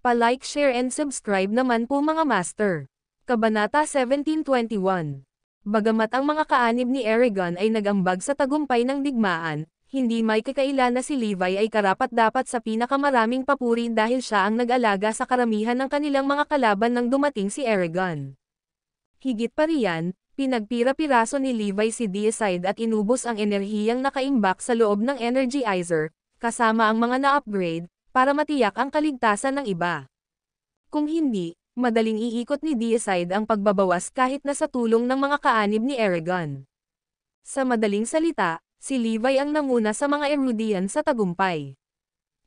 Pa-like, share and subscribe naman po mga master. Kabanata 1721. Bagamat ang mga kaanib ni Eragon ay nagambag sa tagumpay ng digmaan, hindi may kakaila na si Levi ay karapat-dapat sa pinakamaraming papuri dahil siya ang nag-alaga sa karamihan ng kanilang mga kalaban nang dumating si Eragon. Higit pa riyan, pinagpira-piraso ni Levi si Deicide at inubos ang enerhiyang nakaimbak sa loob ng Energizer, kasama ang mga na-upgrade, para matiyak ang kaligtasan ng iba. Kung hindi, madaling iikot ni Deicide ang pagbabawas kahit na sa tulong ng mga kaanib ni Eragon. Sa madaling salita, si Levi ang nanguna sa mga Erudian sa tagumpay.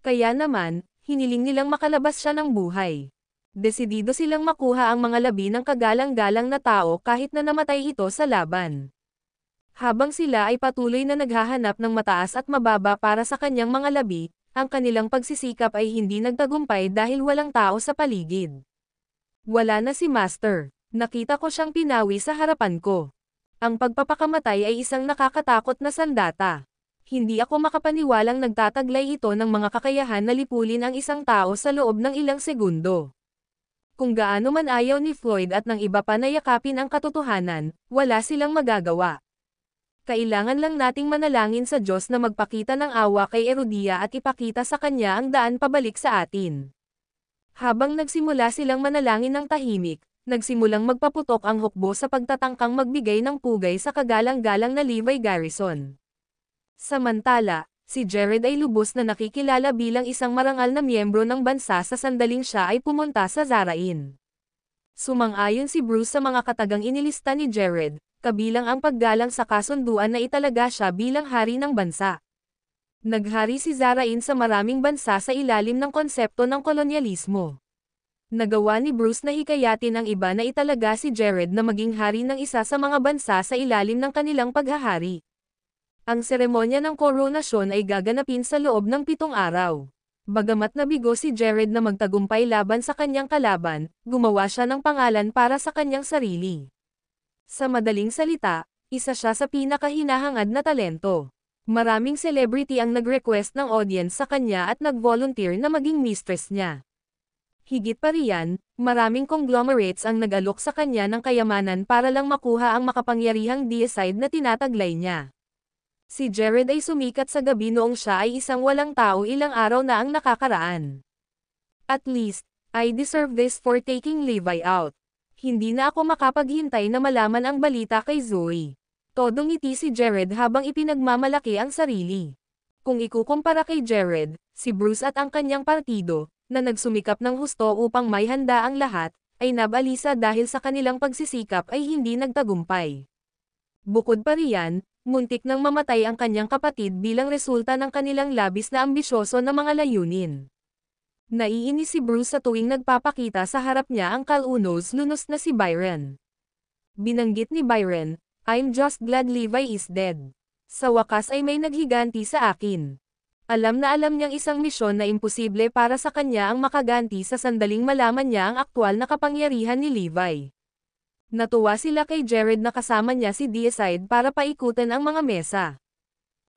Kaya naman, hiniling nilang makalabas siya ng buhay. Desidido silang makuha ang mga labi ng kagalang-galang na tao kahit na namatay ito sa laban. Habang sila ay patuloy na naghahanap ng mataas at mababa para sa kanyang mga labi, ang kanilang pagsisikap ay hindi nagtagumpay dahil walang tao sa paligid. Wala na si Master. Nakita ko siyang pinawi sa harapan ko. Ang pagpapakamatay ay isang nakakatakot na sandata. Hindi ako makapaniwalang nagtataglay ito ng mga kakayahan na lipulin ang isang tao sa loob ng ilang segundo. Kung gaano man ayaw ni Floyd at ng iba pa na yakapin ang katotohanan, wala silang magagawa. Kailangan lang nating manalangin sa Diyos na magpakita ng awa kay Erudia at ipakita sa kanya ang daan pabalik sa atin. Habang nagsimula silang manalangin ng tahimik, nagsimulang magpaputok ang hukbo sa pagtatangkang magbigay ng pugay sa kagalang-galang na Levi Garrison. Samantala, si Jared ay lubos na nakikilala bilang isang marangal na miyembro ng bansa sa sandaling siya ay pumunta sa Zarain. Sumang-ayon si Bruce sa mga katagang inilista ni Jared, kabilang ang paggalang sa kasunduan na italaga siya bilang hari ng bansa. Naghari si Zarain sa maraming bansa sa ilalim ng konsepto ng kolonyalismo. Nagawa ni Bruce na hikayatin ang iba na italaga si Jared na maging hari ng isa sa mga bansa sa ilalim ng kanilang paghahari. Ang seremonya ng koronasyon ay gaganapin sa loob ng 7 araw. Bagamat nabigo si Jared na magtagumpay laban sa kanyang kalaban, gumawa siya ng pangalan para sa kanyang sarili. Sa madaling salita, isa siya sa pinakahinahangad na talento. Maraming celebrity ang nag-request ng audience sa kanya at nag-volunteer na maging mistress niya. Higit pa riyan, maraming conglomerates ang nag-alok sa kanya ng kayamanan para lang makuha ang makapangyarihang Deicide na tinataglay niya. Si Jared ay sumikat sa gabi noong siya ay isang walang tao ilang araw na ang nakakaraan. At least, I deserve this for taking Levi out. Hindi na ako makapaghintay na malaman ang balita kay Zoe. Todong ngiti si Jared habang ipinagmamalaki ang sarili. Kung ikukumpara kay Jared, si Bruce at ang kanyang partido, na nagsumikap ng husto upang may handa ang lahat, ay nabalisa dahil sa kanilang pagsisikap ay hindi nagtagumpay. Bukod pa riyan, muntik nang mamatay ang kanyang kapatid bilang resulta ng kanilang labis na ambisyoso na mga layunin. Naiinis si Bruce sa tuwing nagpapakita sa harap niya ang kalunos-lunos na si Byron. Binanggit ni Byron, "I'm just glad Levi is dead. Sa wakas ay may naghiganti sa akin." Alam na alam niyang isang misyon na imposible para sa kanya ang makaganti sa sandaling malaman niya ang aktwal na kapangyarihan ni Levi. Natuwa sila kay Jared na kasama niya si Deicide para paikutin ang mga mesa.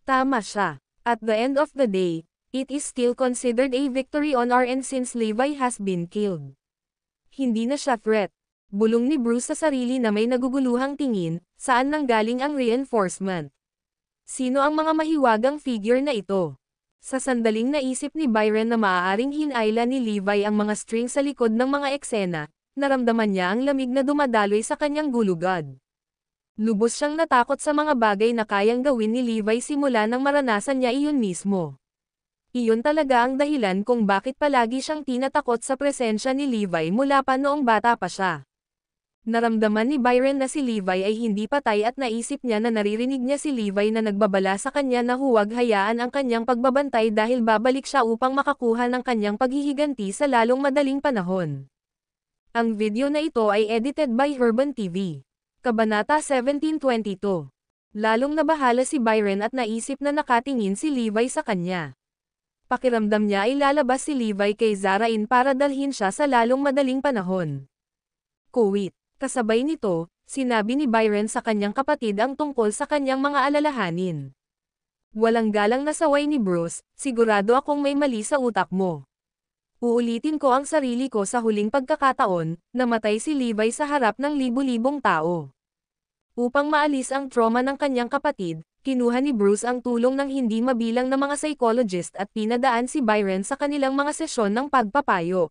Tama siya. At the end of the day, it is still considered a victory on our end since Levi has been killed. Hindi na siya threat. Bulong ni Bruce sa sarili na may naguguluhang tingin, saan nanggaling ang reinforcement? Sino ang mga mahiwagang figure na ito? Sa sandaling naisip ni Byron na maaaring hinayla ni Levi ang mga string sa likod ng mga eksena, naramdaman niya ang lamig na dumadaloy sa kanyang gulugad. Lubos siyang natakot sa mga bagay na kayang gawin ni Levi simula nang maranasan niya iyon mismo. Iyon talaga ang dahilan kung bakit palagi siyang tinatakot sa presensya ni Levi mula pa noong bata pa siya. Naramdaman ni Byron na si Levi ay hindi patay at naisip niya na naririnig niya si Levi na nagbabala sa kanya na huwag hayaan ang kanyang pagbabantay dahil babalik siya upang makakuha ng kanyang paghihiganti sa lalong madaling panahon. Ang video na ito ay edited by Herban TV. Kabanata 1722. Lalong nabahala si Byron at naisip na nakatingin si Levi sa kanya. Pakiramdam niya ay lalabas si Levi kay Zarain para dalhin siya sa lalong madaling panahon. Kuwit. Kasabay nito, sinabi ni Byron sa kanyang kapatid ang tungkol sa kanyang mga alalahanin. Walang galang na saway ni Bruce, sigurado akong may mali sa utak mo. Uulitin ko ang sarili ko sa huling pagkakataon, namatay si Levi sa harap ng libu-libong tao. Upang maalis ang trauma ng kanyang kapatid, kinuha ni Bruce ang tulong ng hindi mabilang na mga psychologist at pinadaan si Byron sa kanilang mga sesyon ng pagpapayo.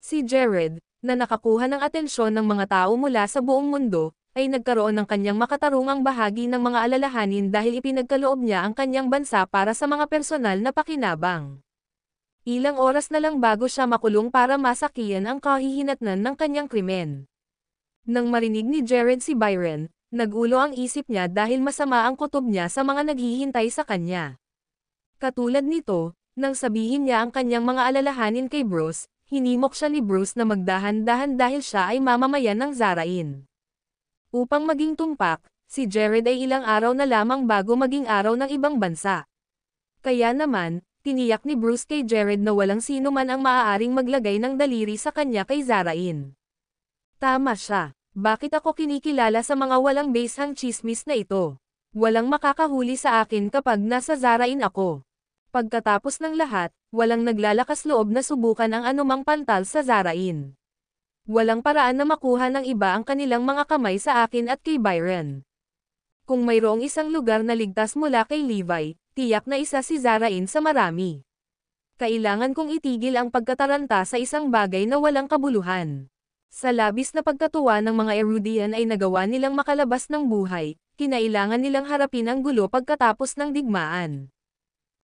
Si Jared, na nakakuha ng atensyon ng mga tao mula sa buong mundo, ay nagkaroon ng kanyang makatarungang bahagi ng mga alalahanin dahil ipinagkaloob niya ang kanyang bansa para sa mga personal na pakinabang. Ilang oras na lang bago siya makulong para masakiyan ang kahihinatnan ng kanyang krimen. Nang marinig ni Jared si Byron, nagulo ang isip niya dahil masama ang kutob niya sa mga naghihintay sa kanya. Katulad nito, nang sabihin niya ang kanyang mga alalahanin kay Bruce, hinimok siya ni Bruce na magdahan-dahan dahil siya ay mamamayan ng Zarain. Upang maging tumpak, si Jared ay ilang araw na lamang bago maging araw ng ibang bansa. Kaya naman, tiniyak ni Bruce kay Jared na walang sino man ang maaaring maglagay ng daliri sa kanya kay Zarain. Tama siya. Bakit ako kinikilala sa mga walang basehang chismis na ito? Walang makakahuli sa akin kapag nasa Zarain ako. Pagkatapos ng lahat, walang naglalakas loob na subukan ang anumang pantal sa Zarain. Walang paraan na makuha ng iba ang kanilang mga kamay sa akin at kay Byron. Kung mayroong isang lugar na ligtas mula kay Levi, tiyak na isa si Zarain sa marami. Kailangan kong itigil ang pagkataranta sa isang bagay na walang kabuluhan. Sa labis na pagkatuwa ng mga Erudian ay nagawa nilang makalabas ng buhay, kinailangan nilang harapin ang gulo pagkatapos ng digmaan.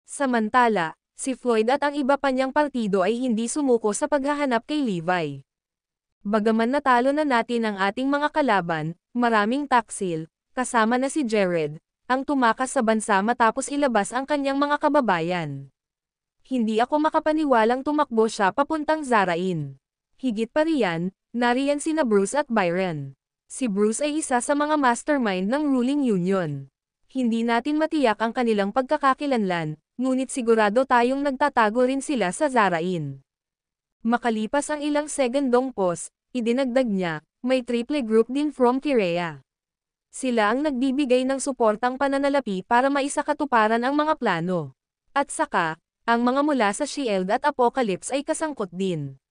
Samantala, si Floyd at ang iba pa niyang partido ay hindi sumuko sa paghahanap kay Levi. Bagaman natalo na natin ang ating mga kalaban, maraming taksil, kasama na si Jared, ang tumakas sa bansa matapos ilabas ang kanyang mga kababayan. Hindi ako makapaniwalang tumakbo siya papuntang Zarain. Higit pa riyan, nariyan sina Bruce at Byron. Si Bruce ay isa sa mga mastermind ng ruling union. Hindi natin matiyak ang kanilang pagkakakilanlan, ngunit sigurado tayong nagtatago rin sila sa Zarain. Makalipas ang ilang segundong pause, idinagdag niya, may triple group din from Kirea. Sila ang nagbibigay ng suportang pananalapi para maisakatuparan ang mga plano. At saka, ang mga mula sa Shield at Apocalypse ay kasangkot din.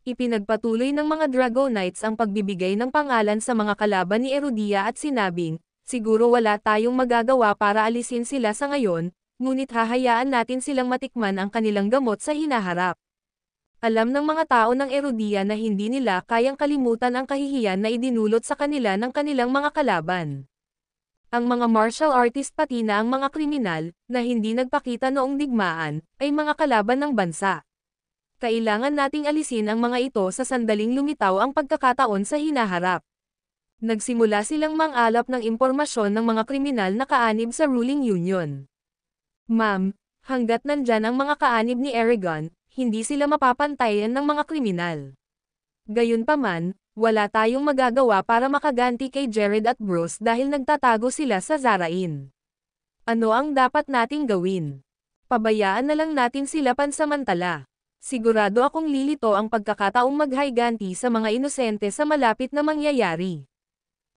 Ipinagpatuloy ng mga Dragonites ang pagbibigay ng pangalan sa mga kalaban ni Erudia at sinabing, siguro wala tayong magagawa para alisin sila sa ngayon, ngunit hahayaan natin silang matikman ang kanilang gamot sa hinaharap. Alam ng mga tao ng Erudia na hindi nila kayang kalimutan ang kahihiyan na idinulot sa kanila ng kanilang mga kalaban. Ang mga martial artist pati na ang mga kriminal, na hindi nagpakita noong digmaan, ay mga kalaban ng bansa. Kailangan nating alisin ang mga ito sa sandaling lumitaw ang pagkakataon sa hinaharap. Nagsimula silang mang-alap ng impormasyon ng mga kriminal na kaanib sa ruling union. Ma'am, hanggat nandyan ang mga kaanib ni Eragon, hindi sila mapapantayan ng mga kriminal. Gayunpaman, wala tayong magagawa para makaganti kay Jared at Bruce dahil nagtatago sila sa Zarain. Ano ang dapat nating gawin? Pabayaan na lang natin sila pansamantala. Sigurado akong lilito ang pagkakataong maghiganti sa mga inosente sa malapit na mangyayari.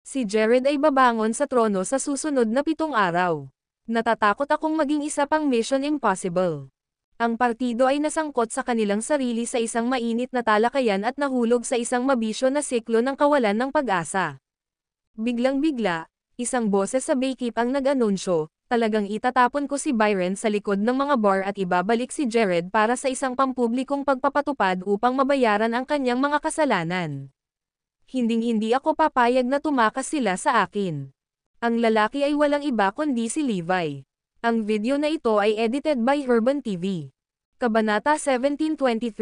Si Jared ay babangon sa trono sa susunod na 7 araw. Natatakot akong maging isa pang Mission Impossible. Ang partido ay nasangkot sa kanilang sarili sa isang mainit na talakayan at nahulog sa isang mabisyo na siklo ng kawalan ng pag-asa. Biglang-bigla, isang boses sa Baykeep ang nag-anunsyo, talagang itatapon ko si Byron sa likod ng mga bar at ibabalik si Jared para sa isang pampublikong pagpapatupad upang mabayaran ang kanyang mga kasalanan. Hinding-hindi ako papayag na tumakas sila sa akin. Ang lalaki ay walang iba kundi si Levi. Ang video na ito ay edited by Urban TV. Kabanata 1723.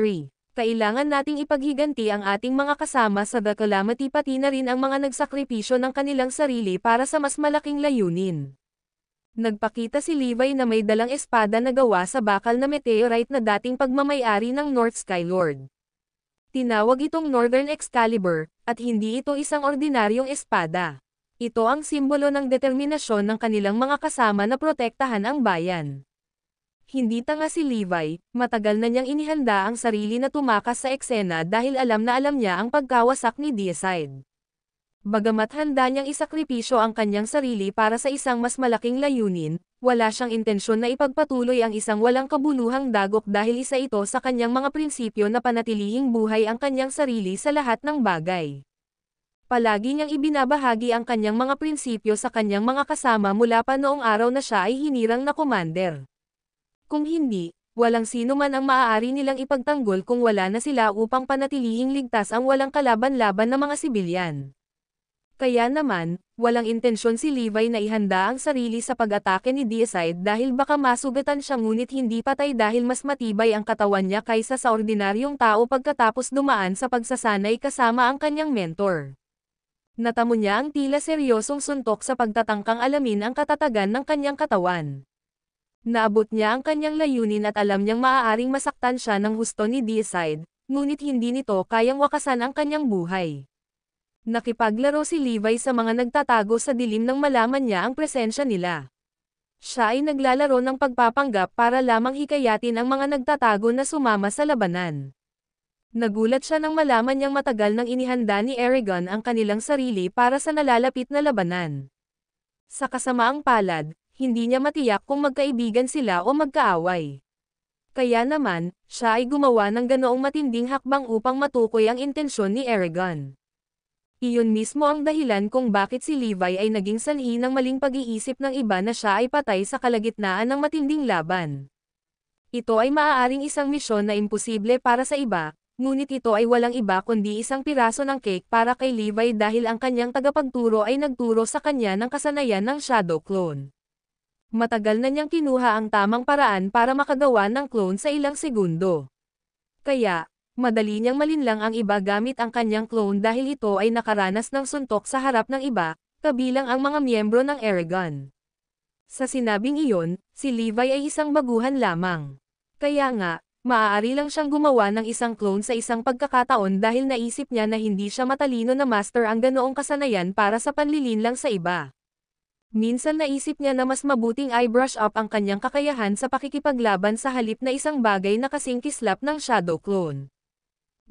Kailangan nating ipaghiganti ang ating mga kasama sa The Calamity pati na rin ang mga nagsakripisyo ng kanilang sarili para sa mas malaking layunin. Nagpakita si Levi na may dalang espada na gawa sa bakal na meteorite na dating pagmamayari ng North Skylord. Tinawag itong Northern Excalibur, at hindi ito isang ordinaryong espada. Ito ang simbolo ng determinasyon ng kanilang mga kasama na protektahan ang bayan. Hindi tanga si Levi, matagal na niyang inihanda ang sarili na tumakas sa eksena dahil alam niya ang pagkawasak ni Deicide. Bagamat handa niyang isakripisyo ang kanyang sarili para sa isang mas malaking layunin, wala siyang intensyon na ipagpatuloy ang isang walang kabuluhang dagok dahil isa ito sa kanyang mga prinsipyo na panatilihing buhay ang kanyang sarili sa lahat ng bagay. Palagi niyang ibinabahagi ang kanyang mga prinsipyo sa kanyang mga kasama mula pa noong araw na siya ay hinirang na commander. Kung hindi, walang sino man ang maaari nilang ipagtanggol kung wala na sila upang panatilihing ligtas ang walang kalaban-laban na mga sibilyan. Kaya naman, walang intensyon si Levi na ihanda ang sarili sa pag-atake ni Deicide dahil baka masugatan siya ngunit hindi patay dahil mas matibay ang katawan niya kaysa sa ordinaryong tao pagkatapos dumaan sa pagsasanay kasama ang kanyang mentor. Natamo niya ang tila seryosong suntok sa pagtatangkang alamin ang katatagan ng kanyang katawan. Naabot niya ang kanyang layunin at alam niyang maaaring masaktan siya ng husto ni Deicide, ngunit hindi nito kayang wakasan ang kanyang buhay. Nakipaglaro si Levi sa mga nagtatago sa dilim nang malaman niya ang presensya nila. Siya ay naglalaro ng pagpapanggap para lamang hikayatin ang mga nagtatago na sumama sa labanan. Nagulat siya nang malaman niyang matagal nang inihanda ni Eragon ang kanilang sarili para sa nalalapit na labanan. Sa kasamaang palad, hindi niya matiyak kung magkaibigan sila o magkaaway. Kaya naman, siya ay gumawa ng ganoong matinding hakbang upang matukoy ang intensyon ni Eragon. Iyon mismo ang dahilan kung bakit si Levi ay naging sanhi ng maling pag-iisip ng iba na siya ay patay sa kalagitnaan ng matinding laban. Ito ay maaaring isang misyon na imposible para sa iba, ngunit ito ay walang iba kundi isang piraso ng cake para kay Levi dahil ang kanyang tagapagturo ay nagturo sa kanya ng kasanayan ng Shadow Clone. Matagal na niyang kinuha ang tamang paraan para makagawa ng clone sa ilang segundo. Kaya, madali niyang malinlang ang iba gamit ang kanyang clone dahil ito ay nakaranas ng suntok sa harap ng iba, kabilang ang mga miyembro ng Eragon. Sa sinabing iyon, si Levi ay isang baguhan lamang. Kaya nga, maaari lang siyang gumawa ng isang clone sa isang pagkakataon dahil naisip niya na hindi siya matalino na master ang ganoong kasanayan para sa panlilinlang sa iba. Minsan naisip niya na mas mabuting i-brush up ang kanyang kakayahan sa pakikipaglaban sa halip na isang bagay na kasing kislap ng Shadow Clone.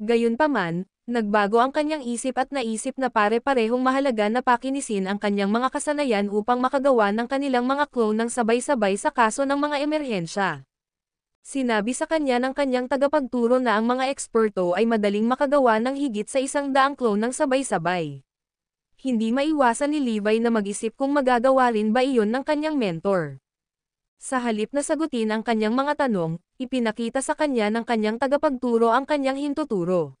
Gayunpaman, nagbago ang kanyang isip at naisip na pare-parehong mahalaga na pakinisin ang kanyang mga kasanayan upang makagawa ng kanilang mga clone ng sabay-sabay sa kaso ng mga emerhensya. Sinabi sa kanya ng kanyang tagapagturo na ang mga eksperto ay madaling makagawa ng higit sa 100 clone ng sabay-sabay. Hindi maiwasan ni Levi na mag-isip kung magagawa rin ba iyon ng kanyang mentor. Sa halip na sagutin ang kanyang mga tanong, ipinakita sa kanya ng kanyang tagapagturo ang kanyang hintuturo.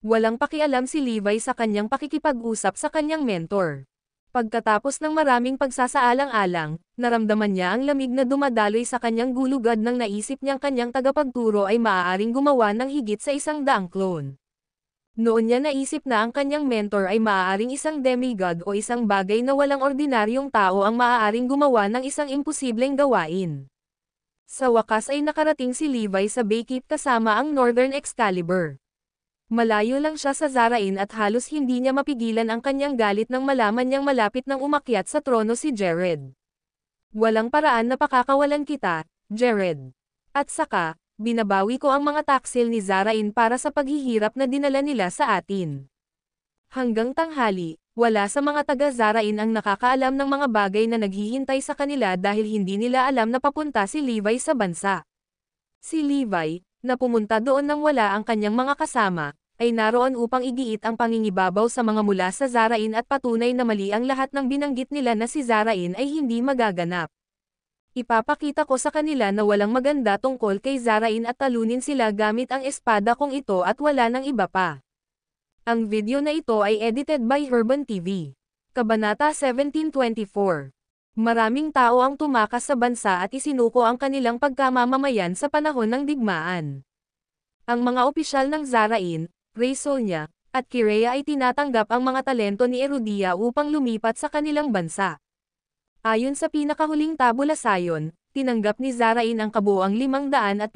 Walang pakialam si Levi sa kanyang pakikipag-usap sa kanyang mentor. Pagkatapos ng maraming pagsasaalang-alang, naramdaman niya ang lamig na dumadaloy sa kanyang gulugad nang naisip niyang kanyang tagapagturo ay maaaring gumawa ng higit sa 100 clone. Noon niya naisip na ang kanyang mentor ay maaaring isang demigod o isang bagay na walang ordinaryong tao ang maaaring gumawa ng isang imposibleng gawain. Sa wakas ay nakarating si Levi sa Baykeep kasama ang Northern Excalibur. Malayo lang siya sa Zarain at halos hindi niya mapigilan ang kanyang galit nang malaman niyang malapit nang umakyat sa trono si Jared. Walang paraan na pakakawalan kita, Jared. At saka, binabawi ko ang mga taksil ni Zarain para sa paghihirap na dinala nila sa atin. Hanggang tanghali, wala sa mga taga-Zarain ang nakakaalam ng mga bagay na naghihintay sa kanila dahil hindi nila alam na papunta si Levi sa bansa. Si Levi, na pumunta doon nang wala ang kanyang mga kasama, ay naroon upang igiit ang pangingibabaw sa mga mula sa Zarain at patunay na mali ang lahat ng binanggit nila na si Zarain ay hindi magaganap. Ipapakita ko sa kanila na walang maganda tungkol kay Zarain at talunin sila gamit ang espada kong ito at wala nang iba pa. Ang video na ito ay edited by Herban TV. Kabanata 1724. Maraming tao ang tumakas sa bansa at isinuko ang kanilang pagkamamamayan sa panahon ng digmaan. Ang mga opisyal ng Zarain, Rey Solnia, at Kirea ay tinatanggap ang mga talento ni Erudia upang lumipat sa kanilang bansa. Ayon sa pinakahuling tabula sayon, tinanggap ni Zarain ang kabuuang 570,000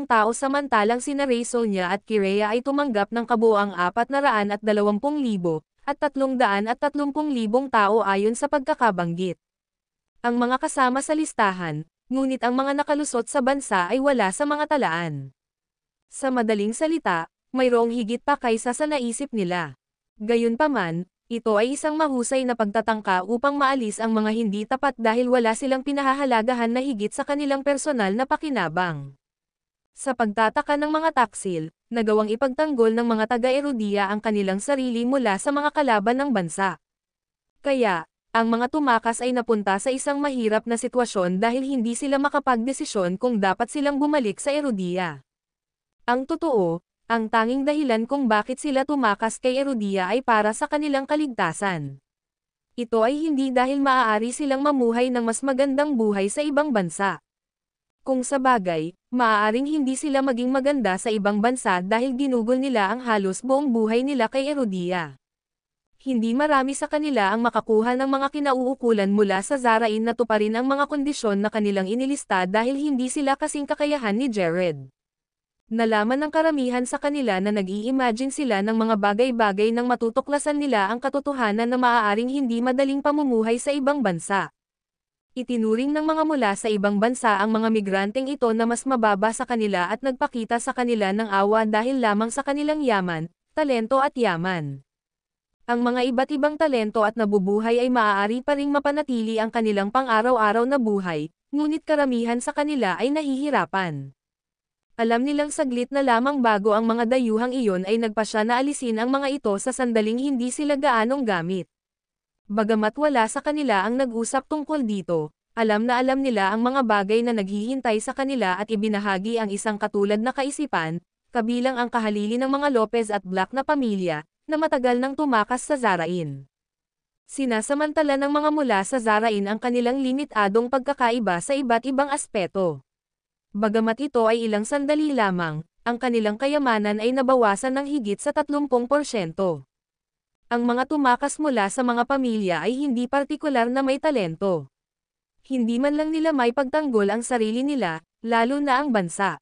tao samantalang sina Rey Solnia at Kirea ay tumanggap ng kabuuang 420,000 at 330,000 tao ayon sa pagkakabanggit. Ang mga kasama sa listahan, ngunit ang mga nakalusot sa bansa ay wala sa mga talaan. Sa madaling salita, mayroong higit pa kaysa sa naisip nila. Gayunpaman, Ito ay isang mahusay na pagtatangka upang maalis ang mga hindi tapat dahil wala silang pinahahalagahan na higit sa kanilang personal na pakinabang. Sa pagtataka ng mga taksil, nagawang ipagtanggol ng mga taga-Erudia ang kanilang sarili mula sa mga kalaban ng bansa. Kaya, ang mga tumakas ay napunta sa isang mahirap na sitwasyon dahil hindi sila makapagdesisyon kung dapat silang bumalik sa Erudia. Ang totoo, ang tanging dahilan kung bakit sila tumakas kay Erudia ay para sa kanilang kaligtasan. Ito ay hindi dahil maaari silang mamuhay ng mas magandang buhay sa ibang bansa. Kung sa bagay, maaaring hindi sila maging maganda sa ibang bansa dahil ginugol nila ang halos buong buhay nila kay Erudia. Hindi marami sa kanila ang makakuha ng mga kinauukulan mula sa Zarain na tuparin ang mga kondisyon na kanilang inilista dahil hindi sila kasing kakayahan ni Jared. Nalaman ng karamihan sa kanila na nag-i-imagine sila ng mga bagay-bagay nang matutuklasan nila ang katotohanan na maaaring hindi madaling pamumuhay sa ibang bansa. Itinuring ng mga mula sa ibang bansa ang mga migranteng ito na mas mababa sa kanila at nagpakita sa kanila ng awa dahil lamang sa kanilang yaman, talento at yaman. Ang mga iba't ibang talento at nabubuhay ay maaari pa ring mapanatili ang kanilang pang-araw-araw na buhay, ngunit karamihan sa kanila ay nahihirapan. Alam nilang saglit na lamang bago ang mga dayuhang iyon ay nagpasya na alisin ang mga ito sa sandaling hindi sila gaanong gamit. Bagamat wala sa kanila ang nag-usap tungkol dito, alam nila ang mga bagay na naghihintay sa kanila at ibinahagi ang isang katulad na kaisipan, kabilang ang kahalili ng mga Lopez at Black na pamilya, na matagal nang tumakas sa Zarain. Sinasamantala ng mga mula sa Zarain ang kanilang limitadong pagkakaiba sa iba't ibang aspeto. Bagamat ito ay ilang sandali lamang, ang kanilang kayamanan ay nabawasan ng higit sa 30%. Ang mga tumakas mula sa mga pamilya ay hindi partikular na may talento. Hindi man lang nila may pagtanggol ang sarili nila, lalo na ang bansa.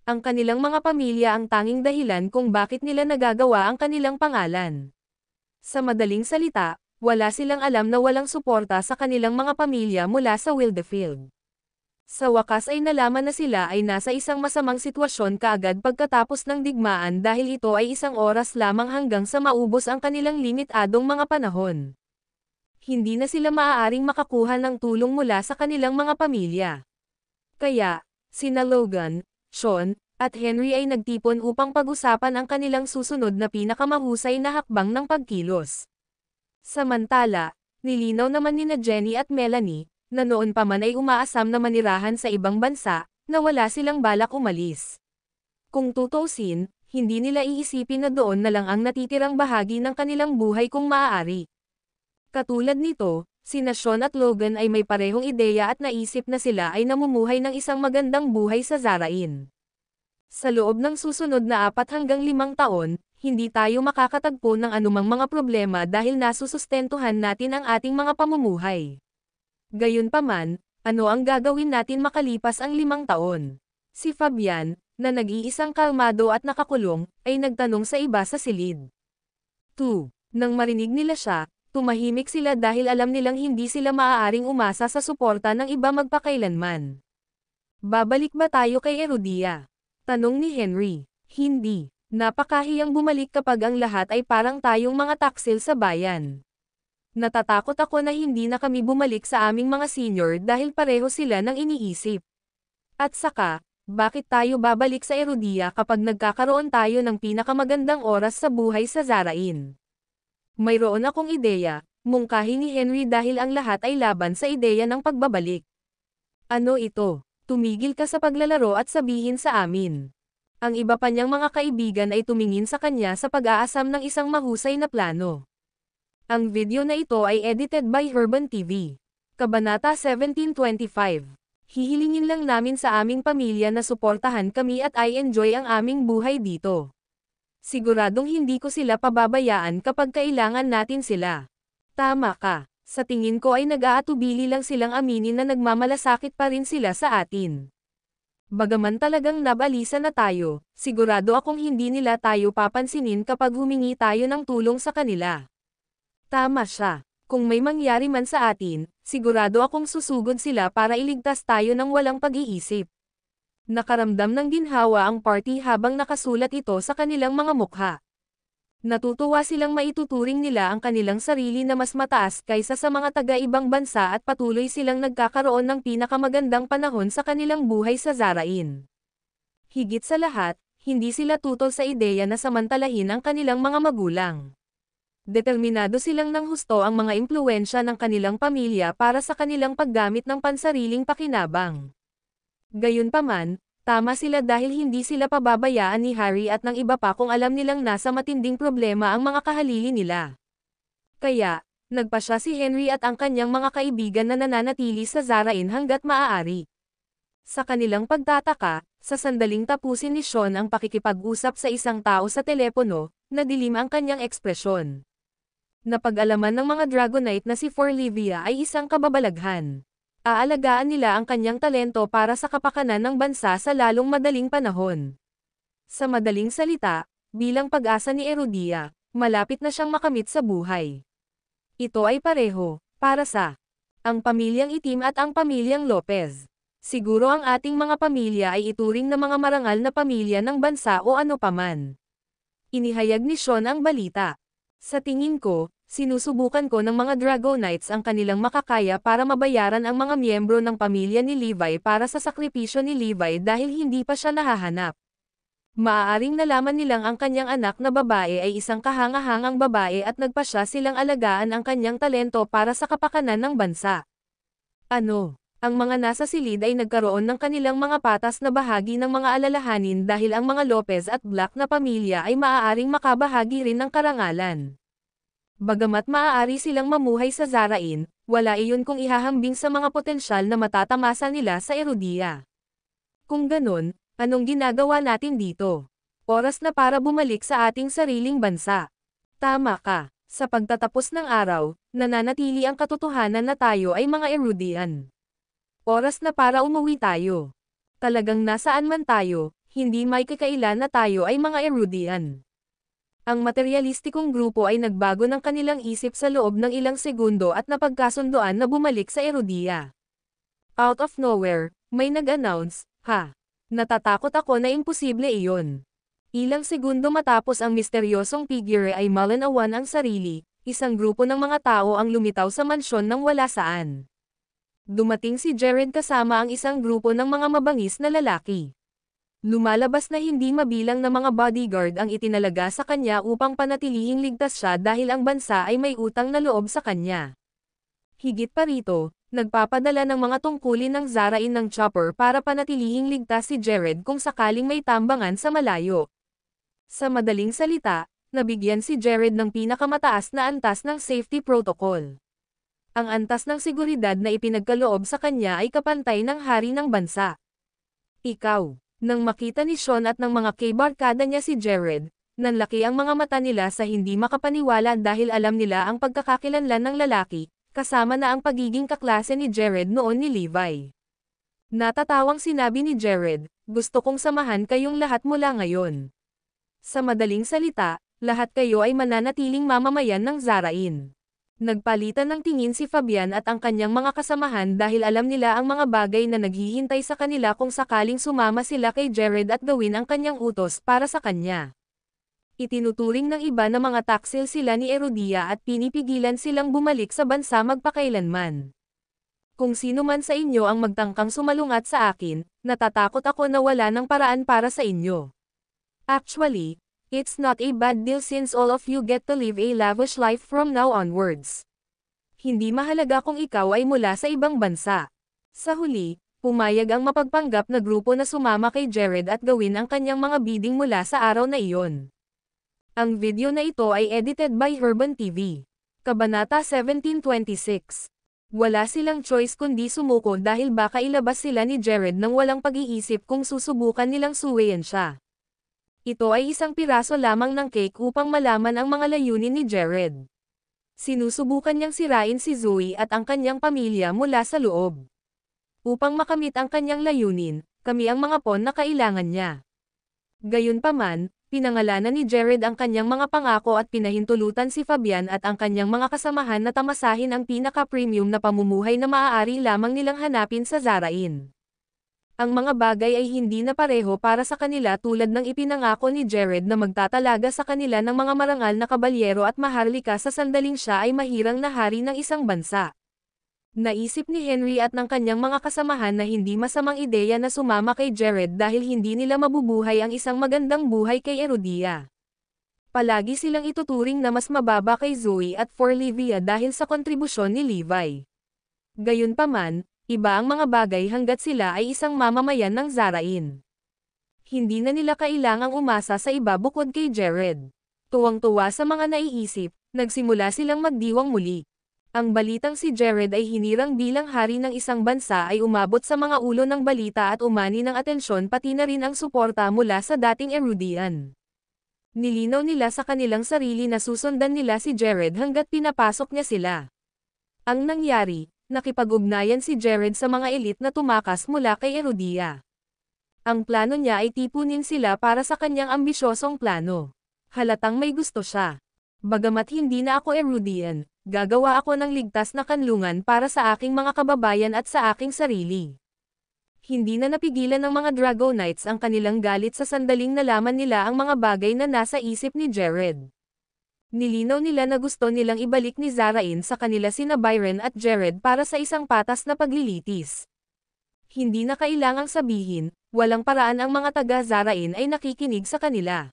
Ang kanilang mga pamilya ang tanging dahilan kung bakit nila nagagawa ang kanilang pangalan. Sa madaling salita, wala silang alam na walang suporta sa kanilang mga pamilya mula sa Wildefield. Sa wakas ay nalaman na sila ay nasa isang masamang sitwasyon kaagad pagkatapos ng digmaan dahil ito ay isang oras lamang hanggang sa maubos ang kanilang limitadong mga panahon. Hindi na sila maaaring makakuha ng tulong mula sa kanilang mga pamilya. Kaya, sina Logan, Sean, at Henry ay nagtipon upang pag-usapan ang kanilang susunod na pinakamahusay na hakbang ng pagkilos. Samantala, nilinaw naman nina Jenny at Melanie, na noon pa man ay umaasam na manirahan sa ibang bansa, na wala silang balak umalis. Kung tutuusin, hindi nila iisipin na doon na lang ang natitirang bahagi ng kanilang buhay kung maaari. Katulad nito, sina Sean at Logan ay may parehong ideya at naisip na sila ay namumuhay ng isang magandang buhay sa Zarain. Sa loob ng susunod na 4 hanggang 5 taon, hindi tayo makakatagpo ng anumang mga problema dahil nasusustentuhan natin ang ating mga pamumuhay. Gayunpaman, ano ang gagawin natin makalipas ang 5 taon? Si Fabian, na nag-iisang kalmado at nakakulong, ay nagtanong sa iba sa silid. 2. Nang marinig nila siya, tumahimik sila dahil alam nilang hindi sila maaaring umasa sa suporta ng iba magpakailanman. Babalik ba tayo kay Erudia? Tanong ni Henry. Hindi. Napakahiyang bumalik kapag ang lahat ay parang tayong mga taksil sa bayan. Natatakot ako na hindi na kami bumalik sa aming mga senior dahil pareho sila ng iniisip. At saka, bakit tayo babalik sa Erudia kapag nagkakaroon tayo ng pinakamagandang oras sa buhay sa Zarain? Mayroon akong ideya, mungkahi ni Henry dahil ang lahat ay laban sa ideya ng pagbabalik. Ano ito? Tumigil ka sa paglalaro at sabihin sa amin. Ang iba pa niyang mga kaibigan ay tumingin sa kanya sa pag-aasam ng isang mahusay na plano. Ang video na ito ay edited by Herban TV. Kabanata 1725. Hihilingin lang namin sa aming pamilya na suportahan kami at i-enjoy ang aming buhay dito. Siguradong hindi ko sila pababayaan kapag kailangan natin sila. Tama ka. Sa tingin ko ay nag-aatubili lang silang aminin na nagmamalasakit pa rin sila sa atin. Bagaman talagang nabalisa na tayo, sigurado akong hindi nila tayo papansinin kapag humingi tayo ng tulong sa kanila. Tama siya. Kung may mangyari man sa atin, sigurado akong susugod sila para iligtas tayo ng walang pag-iisip. Nakaramdam ng ginhawa ang party habang nakasulat ito sa kanilang mga mukha. Natutuwa silang maituturing nila ang kanilang sarili na mas mataas kaysa sa mga taga-ibang bansa at patuloy silang nagkakaroon ng pinakamagandang panahon sa kanilang buhay sa Zarain. Higit sa lahat, hindi sila tutol sa ideya na samantalahin ang kanilang mga magulang. Determinado silang nang husto ang mga impluwensya ng kanilang pamilya para sa kanilang paggamit ng pansariling pakinabang. Gayunpaman, tama sila dahil hindi sila pababayaan ni Harry at ng iba pa kung alam nilang nasa matinding problema ang mga kahalili nila. Kaya, nagpasya si Henry at ang kanyang mga kaibigan na nananatili sa Zarain hanggat maaari. Sa kanilang pagtataka, sa sandaling tapusin ni Sean ang pakikipag-usap sa isang tao sa telepono, nadilim ang kanyang ekspresyon. Napag-alaman ng mga Dragonite na si Forlivia ay isang kababalaghan. Aalagaan nila ang kanyang talento para sa kapakanan ng bansa sa lalong madaling panahon. Sa madaling salita, bilang pag-asa ni Erudia, malapit na siyang makamit sa buhay. Ito ay pareho, para sa ang pamilyang Itim at ang pamilyang Lopez. Siguro ang ating mga pamilya ay ituring na mga marangal na pamilya ng bansa o ano paman. Inihayag ni Sean ang balita. Sa tingin ko, sinusubukan ko ng mga Dragonites ang kanilang makakaya para mabayaran ang mga miyembro ng pamilya ni Levi para sa sakripisyo ni Levi dahil hindi pa siya nahahanap. Maaaring nalaman nilang ang kanyang anak na babae ay isang kahangahangang babae at nagpasya silang alagaan ang kanyang talento para sa kapakanan ng bansa. Ano? Ang mga nasa silid ay nagkaroon ng kanilang mga patas na bahagi ng mga alalahanin dahil ang mga Lopez at Black na pamilya ay maaaring makabahagi rin ng karangalan. Bagamat maaari silang mamuhay sa Zarain, wala iyon kung ihahambing sa mga potensyal na matatamasa nila sa Erudia. Kung ganun, anong ginagawa natin dito? Oras na para bumalik sa ating sariling bansa. Tama ka, sa pagtatapos ng araw, nananatili ang katotohanan na tayo ay mga Erudian. Oras na para umuwi tayo. Talagang nasaan man tayo, hindi may kakailan na tayo ay mga Erudian. Ang materialistikong grupo ay nagbago ng kanilang isip sa loob ng ilang segundo at napagkasundoan na bumalik sa Erudia. Out of nowhere, may nag-announce, "Ha! Natatakot ako na imposible iyon." Ilang segundo matapos ang misteryosong figure ay malanawan ang sarili, isang grupo ng mga tao ang lumitaw sa mansyon nang wala saan. Dumating si Jared kasama ang isang grupo ng mga mabangis na lalaki. Lumalabas na hindi mabilang na mga bodyguard ang itinalaga sa kanya upang panatilihing ligtas siya dahil ang bansa ay may utang na loob sa kanya. Higit pa rito, nagpapadala ng mga tungkulin ng Zarain ng chopper para panatilihing ligtas si Jared kung sakaling may tambangan sa malayo. Sa madaling salita, nabigyan si Jared ng pinakamataas na antas ng safety protocol. Ang antas ng seguridad na ipinagkaloob sa kanya ay kapantay ng hari ng bansa. Ikaw. Nang makita ni Sean at ng mga kay-barkada niya si Jared, nanlaki ang mga mata nila sa hindi makapaniwala dahil alam nila ang pagkakakilanlan ng lalaki, kasama na ang pagiging kaklase ni Jared noon ni Levi. Natatawang sinabi ni Jared, "Gusto kong samahan kayong lahat mula ngayon." Sa madaling salita, lahat kayo ay mananatiling mamamayan ng Zarain. Nagpalitan ng tingin si Fabian at ang kanyang mga kasamahan dahil alam nila ang mga bagay na naghihintay sa kanila kung sakaling sumama sila kay Jared at gawin ang kanyang utos para sa kanya. Itinuturing ng iba na mga taksil sila ni Erudia at pinipigilan silang bumalik sa bansa magpakailanman. Kung sino man sa inyo ang magtangkang sumalungat sa akin, natatakot ako na wala ng paraan para sa inyo. Actually, it's not a bad deal since all of you get to live a lavish life from now onwards. Hindi mahalaga kung ikaw ay mula sa ibang bansa. Sa huli, pumayag ang mapagpanggap na grupo na sumama kay Jared at gawin ang kanyang mga bidding mula sa araw na iyon. Ang video na ito ay edited by Herban TV. Kabanata 1726. Wala silang choice kundi sumuko dahil baka ilabas sila ni Jared nang walang pag-iisip kung susubukan nilang suwayan siya. Ito ay isang piraso lamang ng cake upang malaman ang mga layunin ni Jared. Sinusubukan niyang sirain si Zoe at ang kanyang pamilya mula sa loob. Upang makamit ang kanyang layunin, kami ang mga pawn na kailangan niya. Gayunpaman, pinangalanan ni Jared ang kanyang mga pangako at pinahintulutan si Fabian at ang kanyang mga kasamahan na tamasahin ang pinaka-premium na pamumuhay na maaari lamang nilang hanapin sa Zarain. Ang mga bagay ay hindi na pareho para sa kanila tulad ng ipinangako ni Jared na magtatalaga sa kanila ng mga marangal na kabalyero at maharlika sa sandaling siya ay mahirang na hari ng isang bansa. Naisip ni Henry at ng kanyang mga kasamahan na hindi masamang ideya na sumama kay Jared dahil hindi nila mabubuhay ang isang magandang buhay kay Erudia. Palagi silang ituturing na mas mababa kay Zoe at for Livia dahil sa kontribusyon ni Levi. Gayunpaman, iba ang mga bagay hanggat sila ay isang mamamayan ng Zarain. Hindi na nila kailangang umasa sa iba bukod kay Jared. Tuwang-tuwa sa mga naiisip, nagsimula silang magdiwang muli. Ang balitang si Jared ay hinirang bilang hari ng isang bansa ay umabot sa mga ulo ng balita at umani ng atensyon pati na rin ang suporta mula sa dating Erudian. Nilinaw nila sa kanilang sarili na susundan nila si Jared hanggat pinapasok niya sila. Ang nangyari, nakipag-ugnayan si Jared sa mga elite na tumakas mula kay Erudia. Ang plano niya ay tipunin sila para sa kanyang ambisyosong plano. Halatang may gusto siya. Bagamat hindi na ako Erudian, gagawa ako ng ligtas na kanlungan para sa aking mga kababayan at sa aking sarili. Hindi na napigilan ng mga Dragonites ang kanilang galit sa sandaling nalaman nila ang mga bagay na nasa isip ni Jared. Nilinaw nila na gusto nilang ibalik ni Zarain sa kanila sina Byron at Jared para sa isang patas na paglilitis. Hindi na kailangang sabihin, walang paraan ang mga taga-Zarain ay nakikinig sa kanila.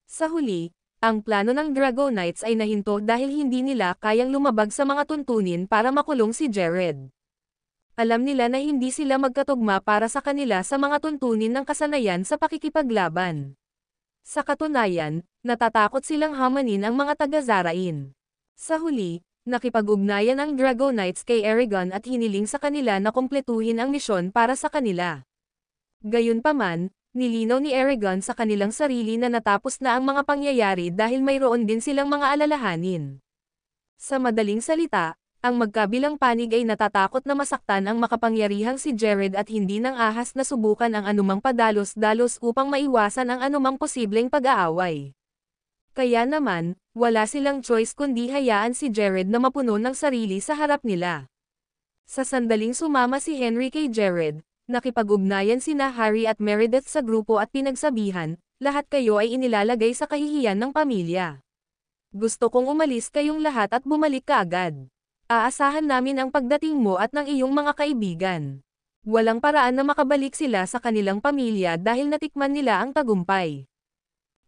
Sa huli, ang plano ng Dragonites ay nahinto dahil hindi nila kayang lumabag sa mga tuntunin para makulong si Jared. Alam nila na hindi sila magkatugma para sa kanila sa mga tuntunin ng kasanayan sa pakikipaglaban. Sa katunayan, natatakot silang hamanin ang mga taga-Zarain. Sa huli, nakipag-ugnayan ang Dragonites kay Eragon at hiniling sa kanila na kumpletuhin ang misyon para sa kanila. Gayunpaman, nilinaw ni Eragon sa kanilang sarili na natapos na ang mga pangyayari dahil mayroon din silang mga alalahanin. Sa madaling salita, ang magkabilang panig ay natatakot na masaktan ang makapangyarihang si Jared at hindi nang ahas na subukan ang anumang padalos-dalos upang maiwasan ang anumang posibleng pag-aaway. Kaya naman, wala silang choice kundi hayaan si Jared na mapuno ng sarili sa harap nila. Sa sandaling sumama si Henry kay Jared, nakipag-ugnayan sina Harry at Meredith sa grupo at pinagsabihan, lahat kayo ay inilalagay sa kahihiyan ng pamilya. Gusto kong umalis kayong lahat at bumalik kaagad. Aasahan namin ang pagdating mo at ng iyong mga kaibigan. Walang paraan na makabalik sila sa kanilang pamilya dahil natikman nila ang tagumpay.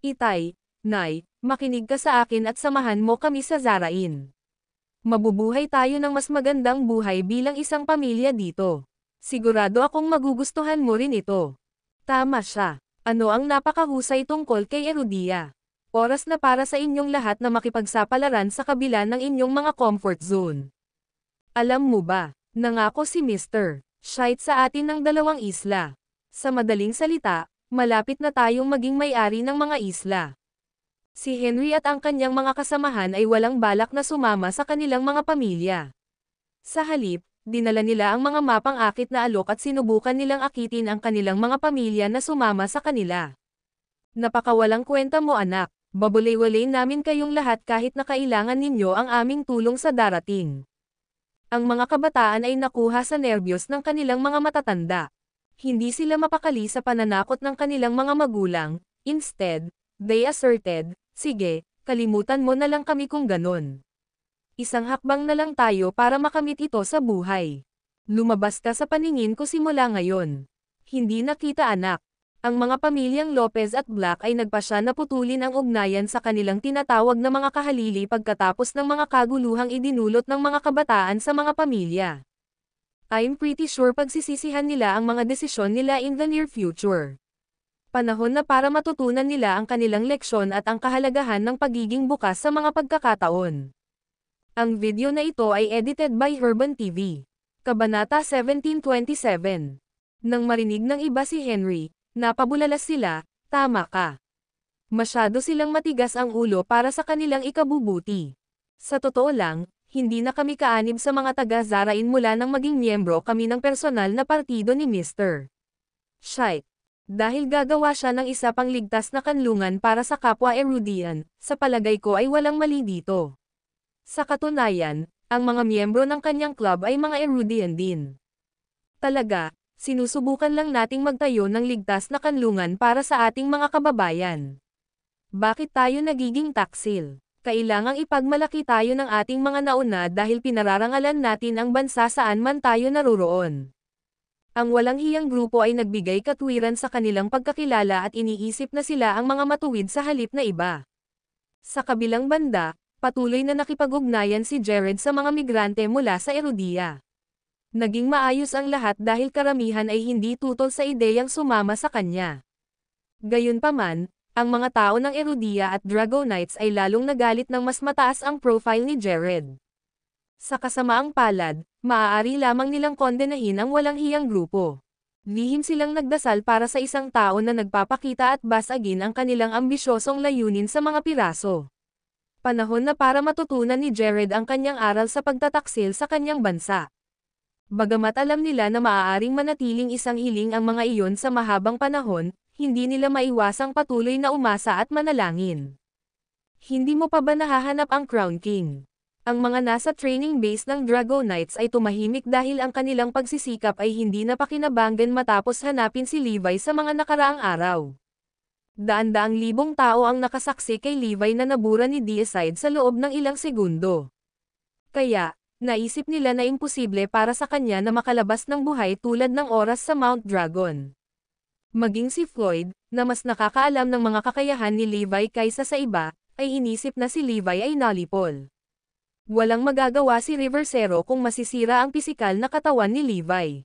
Itay, Nay, makinig ka sa akin at samahan mo kami sa Zarain. Mabubuhay tayo ng mas magandang buhay bilang isang pamilya dito. Sigurado akong magugustuhan mo rin ito. Tama siya. Ano ang napakahusay tungkol kay Erudia? Oras na para sa inyong lahat na makipagsapalaran sa kabila ng inyong mga comfort zone. Alam mo ba, nangako si Mr. Shite sa atin ng 2 isla. Sa madaling salita, malapit na tayong maging may-ari ng mga isla. Si Henry at ang kanyang mga kasamahan ay walang balak na sumama sa kanilang mga pamilya. Sa halip, dinala nila ang mga mapang akit na alok at sinubukan nilang akitin ang kanilang mga pamilya na sumama sa kanila. Napakawalang kwenta mo anak, babulay-walay namin kayong lahat kahit na kailangan ninyo ang aming tulong sa darating. Ang mga kabataan ay nakuha sa nerbiyos ng kanilang mga matatanda. Hindi sila mapakali sa pananakot ng kanilang mga magulang, instead, they asserted, sige, kalimutan mo na lang kami kung ganon. Isang hakbang na lang tayo para makamit ito sa buhay. Lumabas ka sa paningin ko simula ngayon. Hindi nakita anak. Ang mga pamilyang Lopez at Black ay nagpasya na putulin ang ugnayan sa kanilang tinatawag na mga kahalili pagkatapos ng mga kaguluhang idinulot ng mga kabataan sa mga pamilya. I'm pretty sure pagsisisihan nila ang mga desisyon nila in the near future. Panahon na para matutunan nila ang kanilang leksyon at ang kahalagahan ng pagiging bukas sa mga pagkakataon. Ang video na ito ay edited by Herban TV. Kabanata 1727. Nang marinig ng iba si Henry, napabulalas sila, tama ka. Masyado silang matigas ang ulo para sa kanilang ikabubuti. Sa totoo lang, hindi na kami kaanib sa mga taga-Zarain mula nang maging miyembro kami ng personal na partido ni Mr. Shite. Dahil gagawa siya ng isa pang ligtas na kanlungan para sa kapwa Erudian, sa palagay ko ay walang mali dito. Sa katunayan, ang mga miyembro ng kanyang club ay mga Erudian din. Talaga, Sinusubukan lang nating magtayo ng ligtas na kanlungan para sa ating mga kababayan. Bakit tayo nagiging taksil? Kailangang ipagmalaki tayo ng ating mga nauna dahil pinararangalan natin ang bansa saan man tayo naroroon. Ang walang hiyang grupo ay nagbigay katwiran sa kanilang pagkakilala at iniisip na sila ang mga matuwid sa halip na iba. Sa kabilang banda, patuloy na nakipag-ugnayan si Jared sa mga migrante mula sa Erudia. Naging maayos ang lahat dahil karamihan ay hindi tutol sa ideyang sumama sa kanya. Gayunpaman, ang mga tao ng Erudia at Dragonites ay lalong nagalit nang mas mataas ang profile ni Jared. Sa kasamaang palad, maaari lamang nilang kondenahin ang walang hiyang grupo. Lihim silang nagdasal para sa isang tao na nagpapakita at basagin ang kanilang ambisyosong layunin sa mga piraso. Panahon na para matutunan ni Jared ang kanyang aral sa pagtataksil sa kanyang bansa. Bagamat alam nila na maaaring manatiling isang hiling ang mga iyon sa mahabang panahon, hindi nila maiwasang patuloy na umasa at manalangin. Hindi mo pa ba nahahanap ang Crown King? Ang mga nasa training base ng Dragonites ay tumahimik dahil ang kanilang pagsisikap ay hindi napakinabangan matapos hanapin si Levi sa mga nakaraang araw. Daan-daang libong tao ang nakasaksi kay Levi na nabura ni Deicide sa loob ng ilang segundo. Kaya, naisip nila na imposible para sa kanya na makalabas ng buhay tulad ng oras sa Mount Dragon. Maging si Floyd, na mas nakakaalam ng mga kakayahan ni Levi kaysa sa iba, ay inisip na si Levi ay nalipol. Walang magagawa si River Zero kung masisira ang pisikal na katawan ni Levi.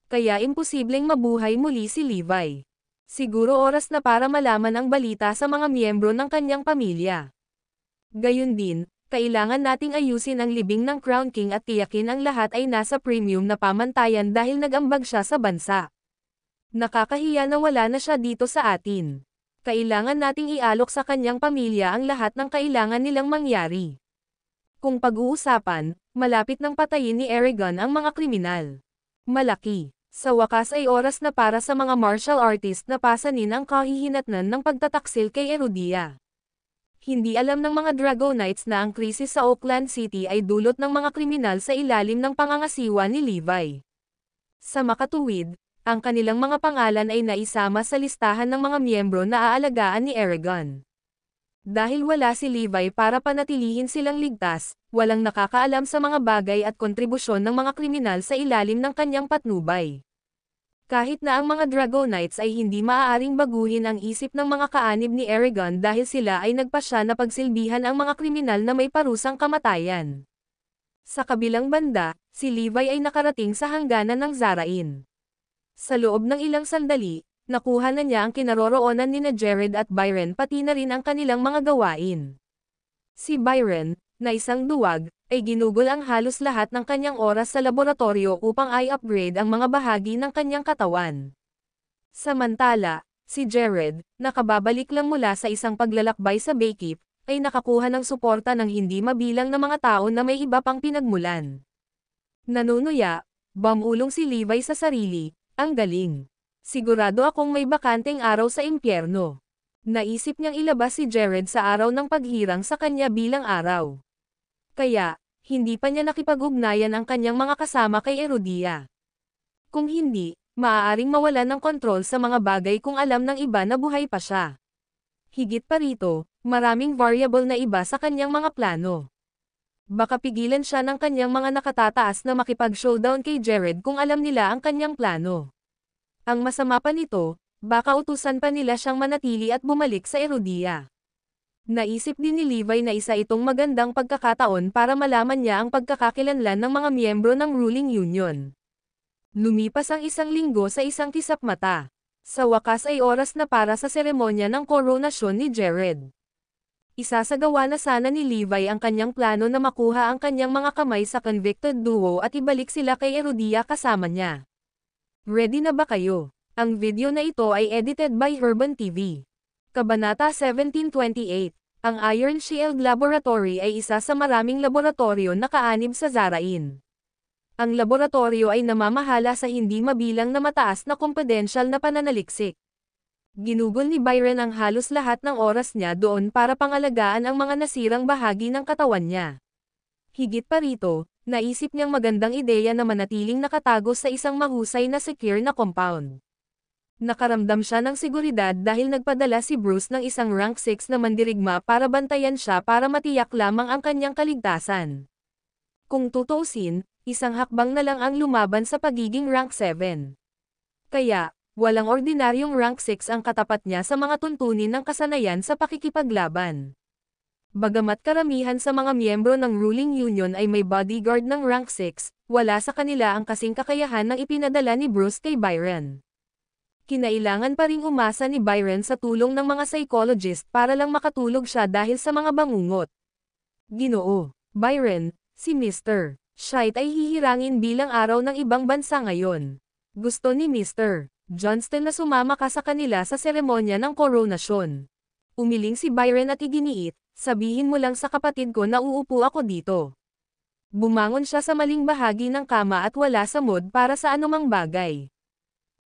Kaya imposibleng mabuhay muli si Levi. Siguro oras na para malaman ang balita sa mga miyembro ng kanyang pamilya. Gayun din, kailangan nating ayusin ang libing ng Crown King at tiyakin ang lahat ay nasa premium na pamantayan dahil nag-ambag siya sa bansa. Nakakahiya na wala na siya dito sa atin. Kailangan nating ialok sa kanyang pamilya ang lahat ng kailangan nilang mangyari. Kung pag-uusapan, malapit nang patayin ni Eragon ang mga kriminal. Malaki. Sa wakas ay oras na para sa mga martial artist na pasanin ang kahihinatnan ng pagtataksil kay Erudia. Hindi alam ng mga Dragonites na ang krisis sa Oakland City ay dulot ng mga kriminal sa ilalim ng pangangasiwa ni Levi. Sa makatuwid, ang kanilang mga pangalan ay naisama sa listahan ng mga miyembro na aalagaan ni Eragon. Dahil wala si Levi para panatilihin silang ligtas, walang nakakaalam sa mga bagay at kontribusyon ng mga kriminal sa ilalim ng kanyang patnubay. Kahit na ang mga Dragonites ay hindi maaaring baguhin ang isip ng mga kaanib ni Eragon dahil sila ay nagpasya na pagsilbihan ang mga kriminal na may parusang kamatayan. Sa kabilang banda, si Levi ay nakarating sa hangganan ng Zarain. Sa loob ng ilang sandali, nakuha na niya ang kinaroroonan nina Jared at Byron pati na rin ang kanilang mga gawain. Si Byron, na isang duwag, ay ginugol ang halos lahat ng kanyang oras sa laboratorio upang i-upgrade ang mga bahagi ng kanyang katawan. Samantala, si Jared, nakababalik lang mula sa isang paglalakbay sa Baykeep, ay nakakuha ng suporta ng hindi mabilang na mga tao na may iba pang pinagmulan. Nanunuya, bumulong si Levi sa sarili, ang galing. Sigurado akong may bakanteng araw sa impyerno. Naisip niyang ilabas si Jared sa araw ng paghirang sa kanya bilang araw. Kaya, hindi pa niya nakipag-ugnayan ang kanyang mga kasama kay Erudia. Kung hindi, maaaring mawalan ng kontrol sa mga bagay kung alam ng iba na buhay pa siya. Higit pa rito, maraming variable na iba sa kanyang mga plano. Baka pigilan siya ng kanyang mga nakatataas na makipag-showdown kay Jared kung alam nila ang kanyang plano. Ang masama pa nito, baka utusan pa nila siyang manatili at bumalik sa Erudia. Naisip din ni Levi na isa itong magandang pagkakataon para malaman niya ang pagkakakilanlan ng mga miyembro ng ruling union. Lumipas ang isang linggo sa isang kisap mata. Sa wakas ay oras na para sa seremonya ng koronasyon ni Jared. Isasagawa na sana ni Levi ang kanyang plano na makuha ang kanyang mga kamay sa convicted duo at ibalik sila kay Erudia kasama niya. Ready na ba kayo? Ang video na ito ay edited by Urban TV. Kabanata 1728. Ang Iron Shield Laboratory ay isa sa maraming laboratorio na kaanib sa Zarain. Ang laboratorio ay namamahala sa hindi mabilang na mataas na kumpidensyal na pananaliksik. Ginugol ni Byron ang halos lahat ng oras niya doon para pangalagaan ang mga nasirang bahagi ng katawan niya. Higit pa rito, Naisip niyang magandang ideya na manatiling nakatago sa isang mahusay na secure na compound. Nakaramdam siya ng seguridad dahil nagpadala si Bruce ng isang rank 6 na mandirigma para bantayan siya para matiyak lamang ang kanyang kaligtasan. Kung tutuusin, isang hakbang na lang ang lumaban sa pagiging rank 7. Kaya, walang ordinaryong rank 6 ang katapat niya sa mga tuntunin ng kasanayan sa pakikipaglaban. Bagamat karamihan sa mga miyembro ng ruling union ay may bodyguard ng rank 6, wala sa kanila ang kasing kakayahan ng ipinadala ni Bruce kay Byron. Kinailangan pa ring umasa ni Byron sa tulong ng mga psychologist para lang makatulog siya dahil sa mga bangungot. Ginoo, Byron, si Mr. Shite ay hihirangin bilang araw ng ibang bansa ngayon. Gusto ni Mr. Johnston na sumama ka sa kanila sa seremonya ng koronasyon. Umiling si Byron at iginiit, sabihin mo lang sa kapatid ko na uupo ako dito. Bumangon siya sa maling bahagi ng kama at wala sa mood para sa anumang bagay.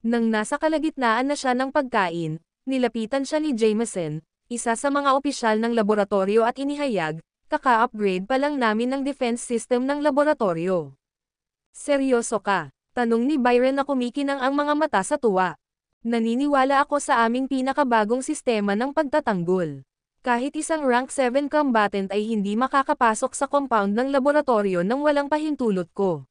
Nang nasa kalagitnaan na siya ng pagkain, nilapitan siya ni Jameson, isa sa mga opisyal ng laboratorio at inihayag, kaka-upgrade pa lang namin ng defense system ng laboratorio. Seryoso ka? Tanong ni Byron na kumikinang ang mga mata sa tuwa. Naniniwala ako sa aming pinakabagong sistema ng pagtatanggol. Kahit isang rank 7 combatant ay hindi makakapasok sa compound ng laboratorio nang walang pahintulot ko.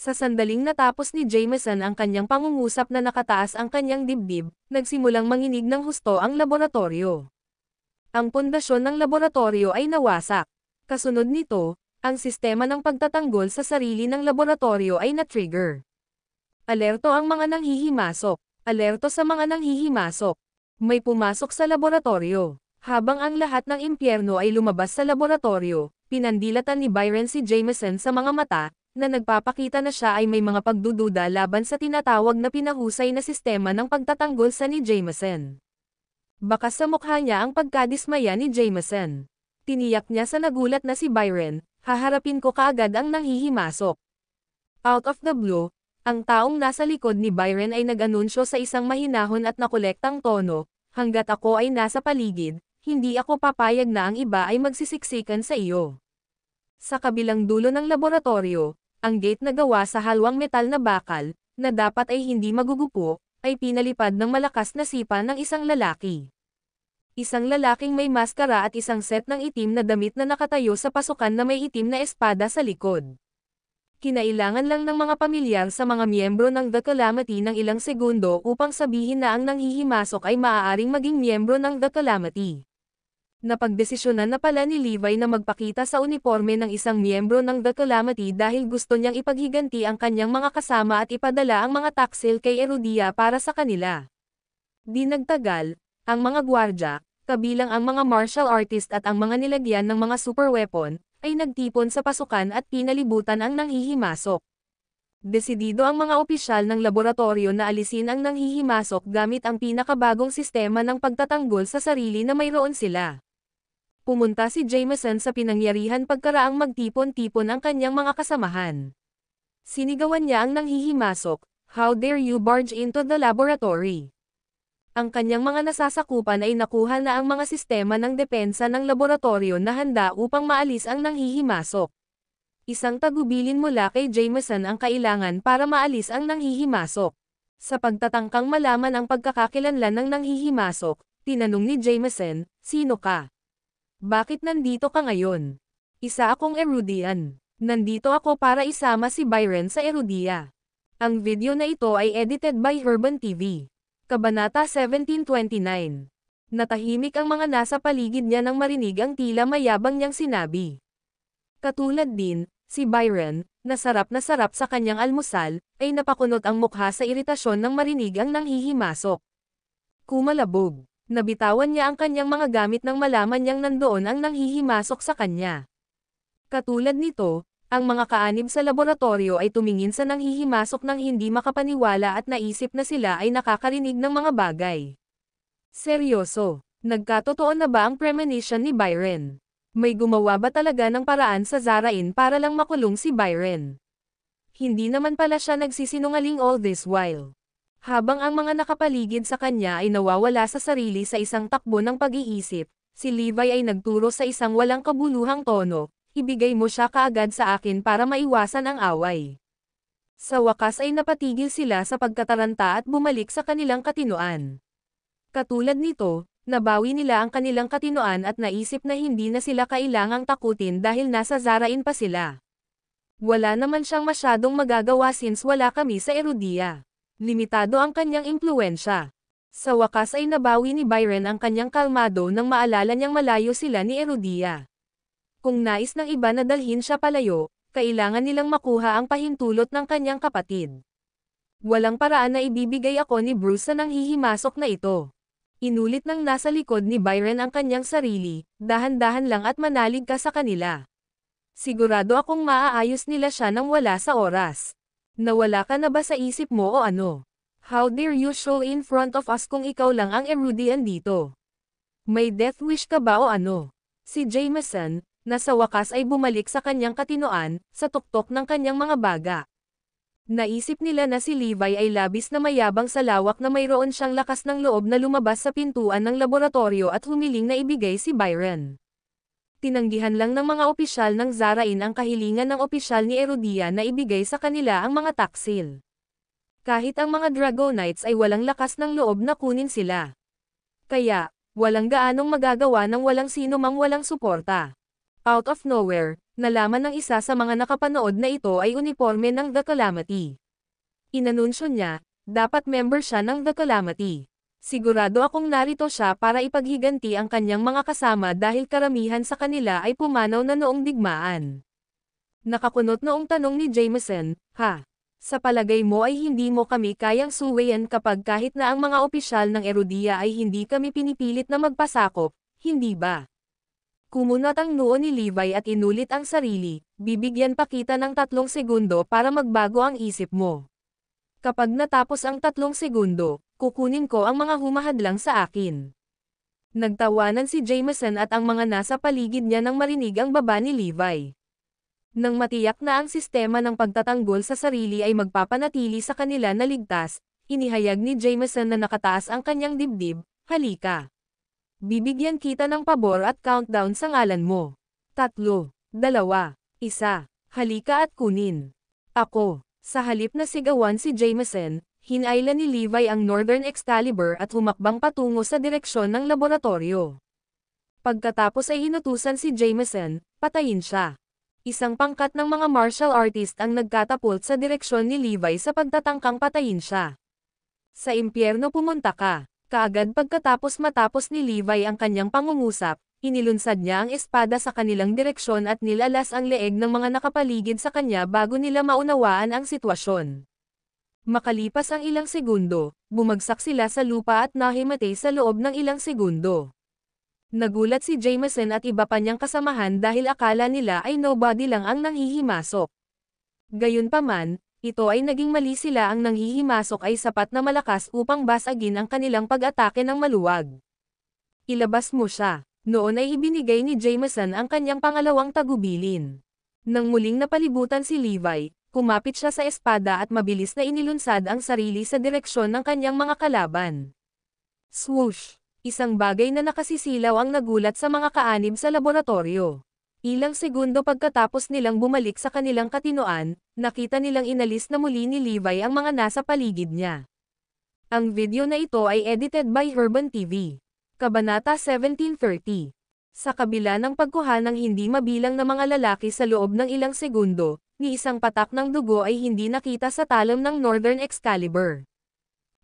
Sa sandaling natapos ni Jameson ang kanyang pangungusap na nakataas ang kanyang dibdib, nagsimulang manginig ng husto ang laboratorio. Ang pundasyon ng laboratorio ay nawasak. Kasunod nito, ang sistema ng pagtatanggol sa sarili ng laboratorio ay na-trigger. Alerto ang mga nanghihimasok. Alerto sa mga nanghihimasok. May pumasok sa laboratorio. Habang ang lahat ng impyerno ay lumabas sa laboratorio, pinandilatan ni Byron si Jameson sa mga mata, na nagpapakita na siya ay may mga pagdududa laban sa tinatawag na pinahusay na sistema ng pagtatanggol sa ni Jameson. Bakas sa mukha niya ang pagkadismaya ni Jameson. Tiniyak niya sa nagulat na si Byron, haharapin ko kaagad ang nanghihimasok. Out of the blue, ang taong nasa likod ni Byron ay nag-anunsyo sa isang mahinahon at nakolektang tono, hanggat ako ay nasa paligid, hindi ako papayag na ang iba ay magsisiksikan sa iyo. Sa kabilang dulo ng laboratorio, ang gate na gawa sa halwang metal na bakal, na dapat ay hindi magugupo, ay pinalipad ng malakas na sipa ng isang lalaki. Isang lalaking may maskara at isang set ng itim na damit na nakatayo sa pasukan na may itim na espada sa likod. Kinailangan lang ng mga pamilyar sa mga miyembro ng The Calamity ng ilang segundo upang sabihin na ang nanghihimasok ay maaaring maging miyembro ng The Calamity. Napagdesisyonan na pala ni Levi na magpakita sa uniforme ng isang miyembro ng The Calamity dahil gusto niyang ipaghiganti ang kanyang mga kasama at ipadala ang mga taksil kay Erudia para sa kanila. Di nagtagal, ang mga gwardya, kabilang ang mga martial artist at ang mga nilagyan ng mga super weapon, ay nagtipon sa pasukan at pinalibutan ang nanghihimasok. Desidido ang mga opisyal ng laboratorio na alisin ang nanghihimasok gamit ang pinakabagong sistema ng pagtatanggol sa sarili na mayroon sila. Pumunta si Jameson sa pinangyarihan pagkaraang magtipon-tipon ang kanyang mga kasamahan. Sinigawan niya ang nanghihimasok, "How dare you barge into the laboratory?" Ang kanyang mga nasasakupan ay nakuha na ang mga sistema ng depensa ng laboratorio na handa upang maalis ang nanghihimasok. Isang tagubilin mula kay Jameson ang kailangan para maalis ang nanghihimasok. Sa pagtatangkang malaman ang pagkakakilanlan ng nanghihimasok, tinanong ni Jameson, "Sino ka? Bakit nandito ka ngayon?" "Isa akong Erudian. Nandito ako para isama si Byron sa Erudia." Ang video na ito ay edited by Urban TV. Kabanata 1729. Natahimik ang mga nasa paligid niya nang marinig ang tila mayabang niyang sinabi. Katulad din, si Byron, na sarap sa kanyang almusal, ay napakunot ang mukha sa iritasyon nang marinig ang nanghihimasok. Kumalabog. Nabitawan niya ang kanyang mga gamit nang malaman niyang nandoon ang nanghihimasok sa kanya. Katulad nito, ang mga kaanib sa laboratorio ay tumingin sa nanghihimasok nang hindi makapaniwala at naisip na sila ay nakakarinig ng mga bagay. Seryoso, nagkatotoo na ba ang premonition ni Byron? May gumawa ba talaga ng paraan sa Zarain para lang makulong si Byron? Hindi naman pala siya nagsisinungaling all this while. Habang ang mga nakapaligid sa kanya ay nawawala sa sarili sa isang takbo ng pag-iisip, si Levi ay nagturo sa isang walang kabuluhang tono, ibigay mo siya kaagad sa akin para maiwasan ang away. Sa wakas ay napatigil sila sa pagkataranta at bumalik sa kanilang katinoan. Katulad nito, nabawi nila ang kanilang katinoan at naisip na hindi na sila kailangang takutin dahil nasa Zarain pa sila. Wala naman siyang masyadong magagawa since wala kami sa Erudia. Limitado ang kanyang impluwensya. Sa wakas ay nabawi ni Byron ang kanyang kalmado nang maalala niyang malayo sila ni Erudia. Kung nais ng iba na dalhin siya palayo, kailangan nilang makuha ang pahintulot ng kanyang kapatid. Walang paraan na ibibigay ako ni Bruce sa nanghihimasok na ito. Inulit ng nasa likod ni Byron ang kanyang sarili, dahan-dahan lang at manalig ka sa kanila. Sigurado akong maaayos nila siya nang wala sa oras. Nawala ka na ba sa isip mo o ano? How dare you show in front of us kung ikaw lang ang Erudian dito? May death wish ka ba o ano? Si Jameson, na sa wakas ay bumalik sa kanyang katinoan, sa tuktok ng kanyang mga baga. Naisip nila na si Levi ay labis na mayabang sa lawak na mayroon siyang lakas ng loob na lumabas sa pintuan ng laboratorio at humiling na ibigay si Byron. Tinanggihan lang ng mga opisyal ng Zarain ang kahilingan ng opisyal ni Erudia na ibigay sa kanila ang mga taksil. Kahit ang mga Dragonites ay walang lakas ng loob na kunin sila. Kaya, walang gaanong magagawa ng walang sino mang walang suporta. Out of nowhere, nalaman ng isa sa mga nakapanood na ito ay uniforme ng The Calamity. Inanunsyo niya, dapat member siya ng The Calamity. Sigurado akong narito siya para ipaghiganti ang kanyang mga kasama dahil karamihan sa kanila ay pumanaw na noong digmaan. Nakakunot noong tanong ni Jameson, ha? Sa palagay mo ay hindi mo kami kayang suwayan kapag kahit na ang mga opisyal ng Erudia ay hindi kami pinipilit na magpasakop, hindi ba? Kumunat ang noo ni Levi at inulit ang sarili, bibigyan pa kita ng 3 segundo para magbago ang isip mo. Kapag natapos ang 3 segundo, kukunin ko ang mga humahadlang sa akin. Nagtawanan si Jameson at ang mga nasa paligid niya nang marinig ang baba ni Levi. Nang matiyak na ang sistema ng pagtatanggol sa sarili ay magpapanatili sa kanila na ligtas, inihayag ni Jameson na nakataas ang kanyang dibdib, halika. Bibigyan kita ng pabor at countdown sa ngalan mo. 3, 2, 1, halika at kunin. Ako. Sa halip na sigawan si Jameson, hinayla ni Levi ang Northern Excalibur at humakbang patungo sa direksyon ng laboratorio. Pagkatapos ay inutusan si Jameson, patayin siya. Isang pangkat ng mga martial artist ang nagkatapult sa direksyon ni Levi sa pagtatangkang patayin siya. Sa impyerno pumunta ka. Kaagad matapos ni Levi ang kanyang pangungusap, inilunsad niya ang espada sa kanilang direksyon at nilalas ang leeg ng mga nakapaligid sa kanya bago nila maunawaan ang sitwasyon. Makalipas ang ilang segundo, bumagsak sila sa lupa at nahimatay sa loob ng ilang segundo. Nagulat si Jameson at iba pa niyang kasamahan dahil akala nila ay nobody lang ang nanghihimasok. Gayunpaman, ito ay naging mali, sila ang nanghihimasok ay sapat na malakas upang basagin ang kanilang pag-atake ng maluwag. Ilabas mo siya. Noon ay ibinigay ni Jameson ang kanyang pangalawang tagubilin. Nang muling napalibutan si Levi, kumapit siya sa espada at mabilis na inilunsad ang sarili sa direksyon ng kanyang mga kalaban. Swoosh! Isang bagay na nakasisilaw ang nagulat sa mga kaanib sa laboratorio. Ilang segundo pagkatapos nilang bumalik sa kanilang katinoan, nakita nilang inalis na muli ni Levi ang mga nasa paligid niya. Ang video na ito ay edited by Herban TV. Kabanata 1730. Sa kabila ng pagkuha ng hindi mabilang na mga lalaki sa loob ng ilang segundo, ni isang patak ng dugo ay hindi nakita sa talon ng Northern Excalibur.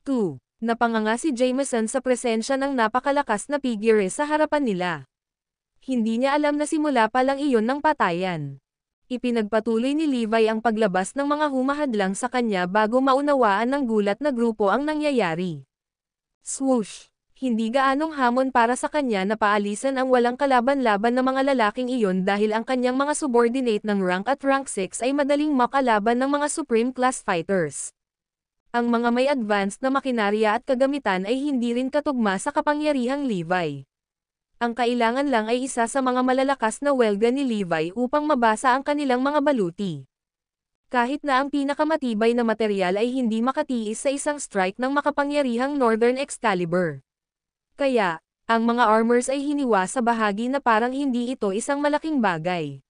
2. Napanganga si Jameson sa presensya ng napakalakas na figure sa harapan nila. Hindi niya alam na simula pa lang iyon ng patayan. Ipinagpatuloy ni Levi ang paglabas ng mga humahadlang sa kanya bago maunawaan ng gulat na grupo ang nangyayari. Swoosh! Hindi gaanong hamon para sa kanya na paalisan ang walang kalaban-laban na mga lalaking iyon dahil ang kanyang mga subordinate ng rank at rank 6 ay madaling makalaban ng mga supreme class fighters. Ang mga may advanced na makinarya at kagamitan ay hindi rin katugma sa kapangyarihang Levi. Ang kailangan lang ay isa sa mga malalakas na welga ni Levi upang mabasa ang kanilang mga baluti. Kahit na ang pinakamatibay na material ay hindi makatiis sa isang strike ng makapangyarihang Northern Excalibur. Kaya, ang mga armors ay hiniwa sa bahagi na parang hindi ito isang malaking bagay.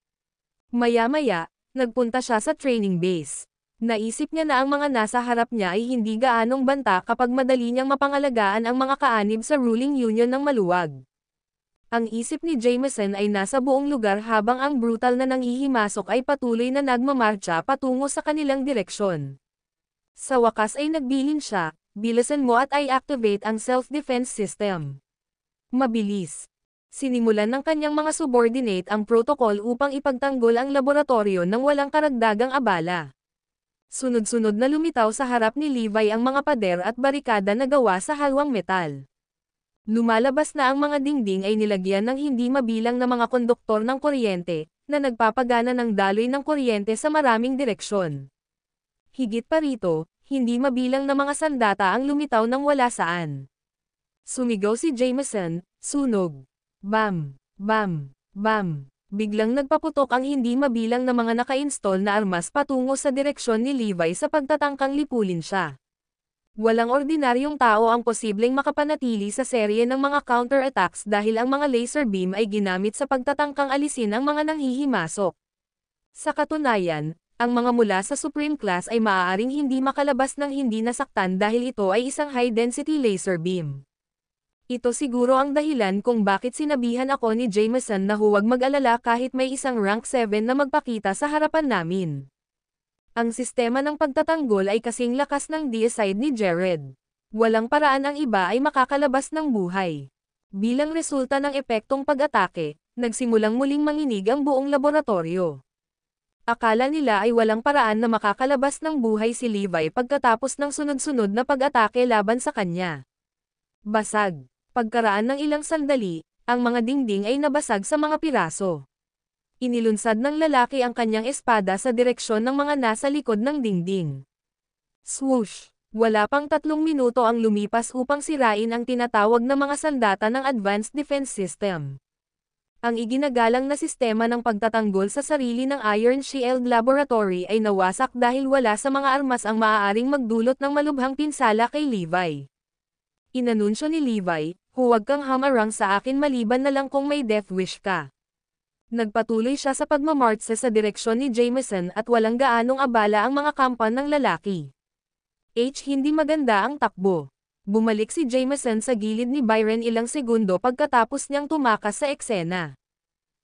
Maya-maya, nagpunta siya sa training base. Naisip niya na ang mga nasa harap niya ay hindi gaanong banta kapag madali niyang mapangalagaan ang mga kaanib sa ruling union ng maluwag. Ang isip ni Jameson ay nasa buong lugar habang ang brutal na nanghihimasok ay patuloy na nagmamarcha patungo sa kanilang direksyon. Sa wakas ay nagbilin siya, "Bilisan mo at i-activate ang self-defense system." Mabilis. Sinimulan ng kanyang mga subordinate ang protocol upang ipagtanggol ang laboratorio nang walang karagdagang abala. Sunod-sunod na lumitaw sa harap ni Levi ang mga pader at barikada na gawa sa halwang metal. Lumalabas na ang mga dingding ay nilagyan ng hindi mabilang na mga konduktor ng kuryente, na nagpapagana ng daloy ng kuryente sa maraming direksyon. Higit pa rito, hindi mabilang na mga sandata ang lumitaw ng wala saan. Sumigaw si Jameson, "Sunog! Bam! Bam! Bam!" Biglang nagpaputok ang hindi mabilang na mga naka-install na armas patungo sa direksyon ni Levi sa pagtatangkang lipulin siya. Walang ordinaryong tao ang posibleng makapanatili sa serye ng mga counter-attacks dahil ang mga laser beam ay ginamit sa pagtatangkang alisin ang mga nanghihimasok. Sa katunayan, ang mga mula sa Supreme Class ay maaaring hindi makalabas ng hindi nasaktan dahil ito ay isang high-density laser beam. Ito siguro ang dahilan kung bakit sinabihan ako ni Jameson na huwag mag-alala kahit may isang rank 7 na magpakita sa harapan namin. Ang sistema ng pagtatanggol ay kasing lakas ng deicide ni Jared. Walang paraan ang iba ay makakalabas ng buhay. Bilang resulta ng epektong pag-atake, nagsimulang muling manginig ang buong laboratorio. Akala nila ay walang paraan na makakalabas ng buhay si Levi pagkatapos ng sunod-sunod na pag-atake laban sa kanya. Basag. Pagkaraan ng ilang sandali, ang mga dingding ay nabasag sa mga piraso. Inilunsad ng lalaki ang kanyang espada sa direksyon ng mga nasa likod ng dingding. Swoosh! Wala pang 3 minuto ang lumipas upang sirain ang tinatawag na mga sandata ng Advanced Defense System. Ang iginagalang na sistema ng pagtatanggol sa sarili ng Iron Shield Laboratory ay nawasak dahil wala sa mga armas ang maaaring magdulot ng malubhang pinsala kay Levi. Inanunsyo ni Levi, "Huwag kang hamarang sa akin maliban na lang kung may death wish ka." Nagpatuloy siya sa pagmamartse sa direksyon ni Jameson at walang gaanong abala ang mga kampan ng lalaki. Hindi maganda ang takbo. Bumalik si Jameson sa gilid ni Byron ilang segundo pagkatapos niyang tumakas sa eksena.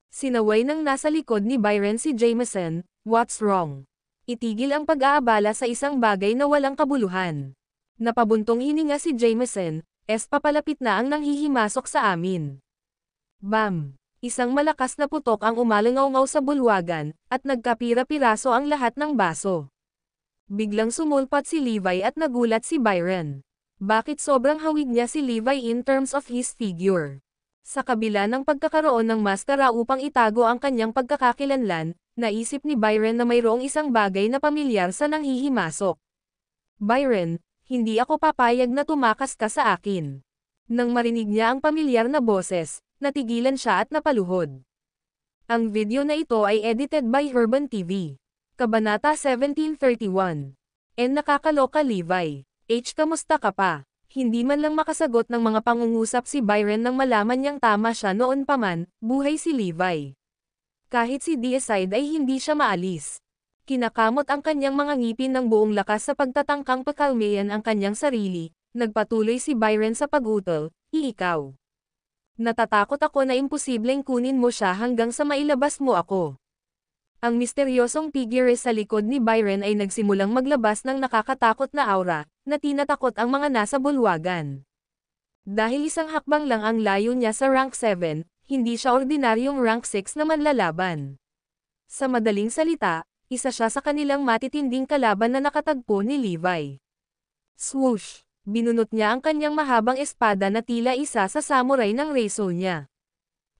Sinaway ng nasa likod ni Byron si Jameson, "What's wrong?" Itigil ang pag-aabala sa isang bagay na walang kabuluhan. Napabuntong hininga si Jameson, "Papalapit na ang nanghihimasok sa amin." Bam! Isang malakas na putok ang umalangaw-ngaw sa bulwagan, at nagkapira-piraso ang lahat ng baso. Biglang sumulpat si Levi at nagulat si Byron. Bakit sobrang hawig niya si Levi in terms of his figure? Sa kabila ng pagkakaroon ng maskara upang itago ang kanyang pagkakakilanlan, naisip ni Byron na mayroong isang bagay na pamilyar sa nanghihimasok. "Byron, hindi ako papayag na tumakas ka sa akin." Nang marinig niya ang pamilyar na boses, natigilan siya at napaluhod. Ang video na ito ay edited by Herban TV. Kabanata 1731. Nakakaloka Levi. Kamusta ka pa? Hindi man lang makasagot ng mga pangungusap si Byron nang malaman niyang tama siya noon pa man, buhay si Levi. Kahit si Deicide ay hindi siya maalis. Kinakamot ang kanyang mga ngipin ng buong lakas sa pagtatangkang pakalmayan ang kanyang sarili. Nagpatuloy si Byron sa pag-utol, "Ikaw. Natatakot ako na imposibleng kunin mo siya hanggang sa mailabas mo ako." Ang misteryosong figure sa likod ni Byron ay nagsimulang maglabas ng nakakatakot na aura, na tinatakot ang mga nasa bulwagan. Dahil isang hakbang lang ang layo niya sa rank 7, hindi siya ordinaryong rank 6 na manlalaban. Sa madaling salita, isa siya sa kanilang matitinding kalaban na nakatagpo ni Levi. Swoosh! Binunot niya ang kanyang mahabang espada na tila isa sa samurai ng razor niya.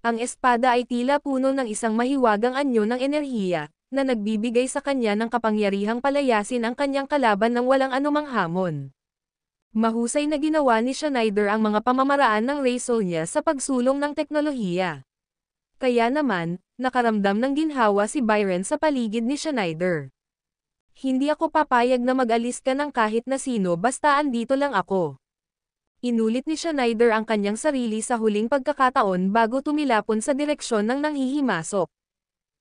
Ang espada ay tila puno ng isang mahiwagang anyo ng enerhiya, na nagbibigay sa kanya ng kapangyarihang palayasin ang kanyang kalaban ng walang anumang hamon. Mahusay na ginawa ni Schneider ang mga pamamaraan ng razor niya sa pagsulong ng teknolohiya. Kaya naman, nakaramdam ng ginhawa si Byron sa paligid ni Schneider. "Hindi ako papayag na mag-alis ka ng kahit na sino basta andito lang ako." Inulit ni Schneider ang kanyang sarili sa huling pagkakataon bago tumilapon sa direksyon ng nanghihimasok.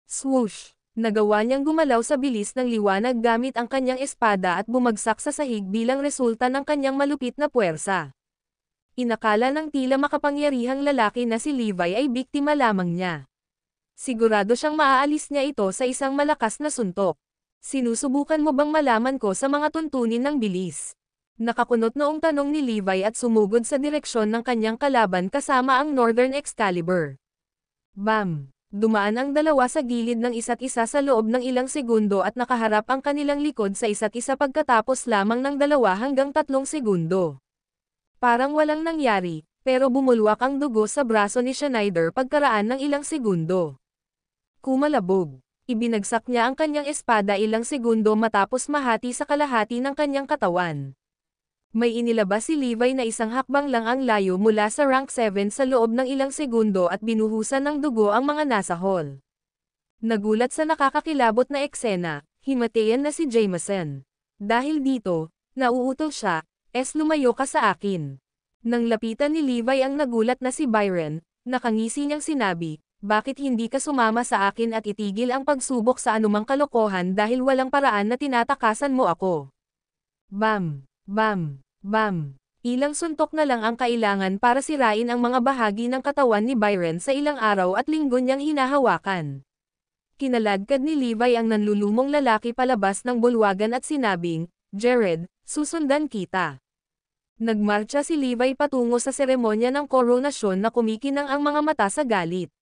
Swoosh! Nagawa niyang gumalaw sa bilis ng liwanag gamit ang kanyang espada at bumagsak sa sahig bilang resulta ng kanyang malupit na puwersa. Inakala ng tila makapangyarihang lalaki na si Levi ay biktima lamang niya. Sigurado siyang maaalis niya ito sa isang malakas na suntok. Sinusubukan mo bang malaman ko sa mga tuntunin ng bilis? Nakakunot noong tanong ni Levi at sumugod sa direksyon ng kanyang kalaban kasama ang Northern Excalibur. Bam! Dumaan ang dalawa sa gilid ng isa't isa sa loob ng ilang segundo at nakaharap ang kanilang likod sa isa't isa pagkatapos lamang ng 2 hanggang 3 segundo. Parang walang nangyari, pero bumulwak ang dugo sa braso ni Schneider pagkaraan ng ilang segundo. Kumalabog. Ibinagsak niya ang kanyang espada ilang segundo matapos mahati sa kalahati ng kanyang katawan. May inilabas si Levi na isang hakbang lang ang layo mula sa rank 7 sa loob ng ilang segundo at binuhusan ng dugo ang mga nasa hall. Nagulat sa nakakakilabot na eksena, himatayan na si Jameson. Dahil dito, nauutol siya, lumayo ka sa akin. Nang lapitan ni Levi ang nagulat na si Byron, nakangisi niyang sinabi, bakit hindi ka sumama sa akin at itigil ang pagsubok sa anumang kalokohan dahil walang paraan na tinatakasan mo ako? Bam! Bam! Bam! Ilang suntok na lang ang kailangan para sirain ang mga bahagi ng katawan ni Byron sa ilang araw at linggo niyang hinahawakan. Kinaladkad ni Levi ang nanlulumong lalaki palabas ng bulwagan at sinabing, Jared, susundan kita. Nagmarcha si Levi patungo sa seremonya ng koronasyon na kumikinang ang mga mata sa galit.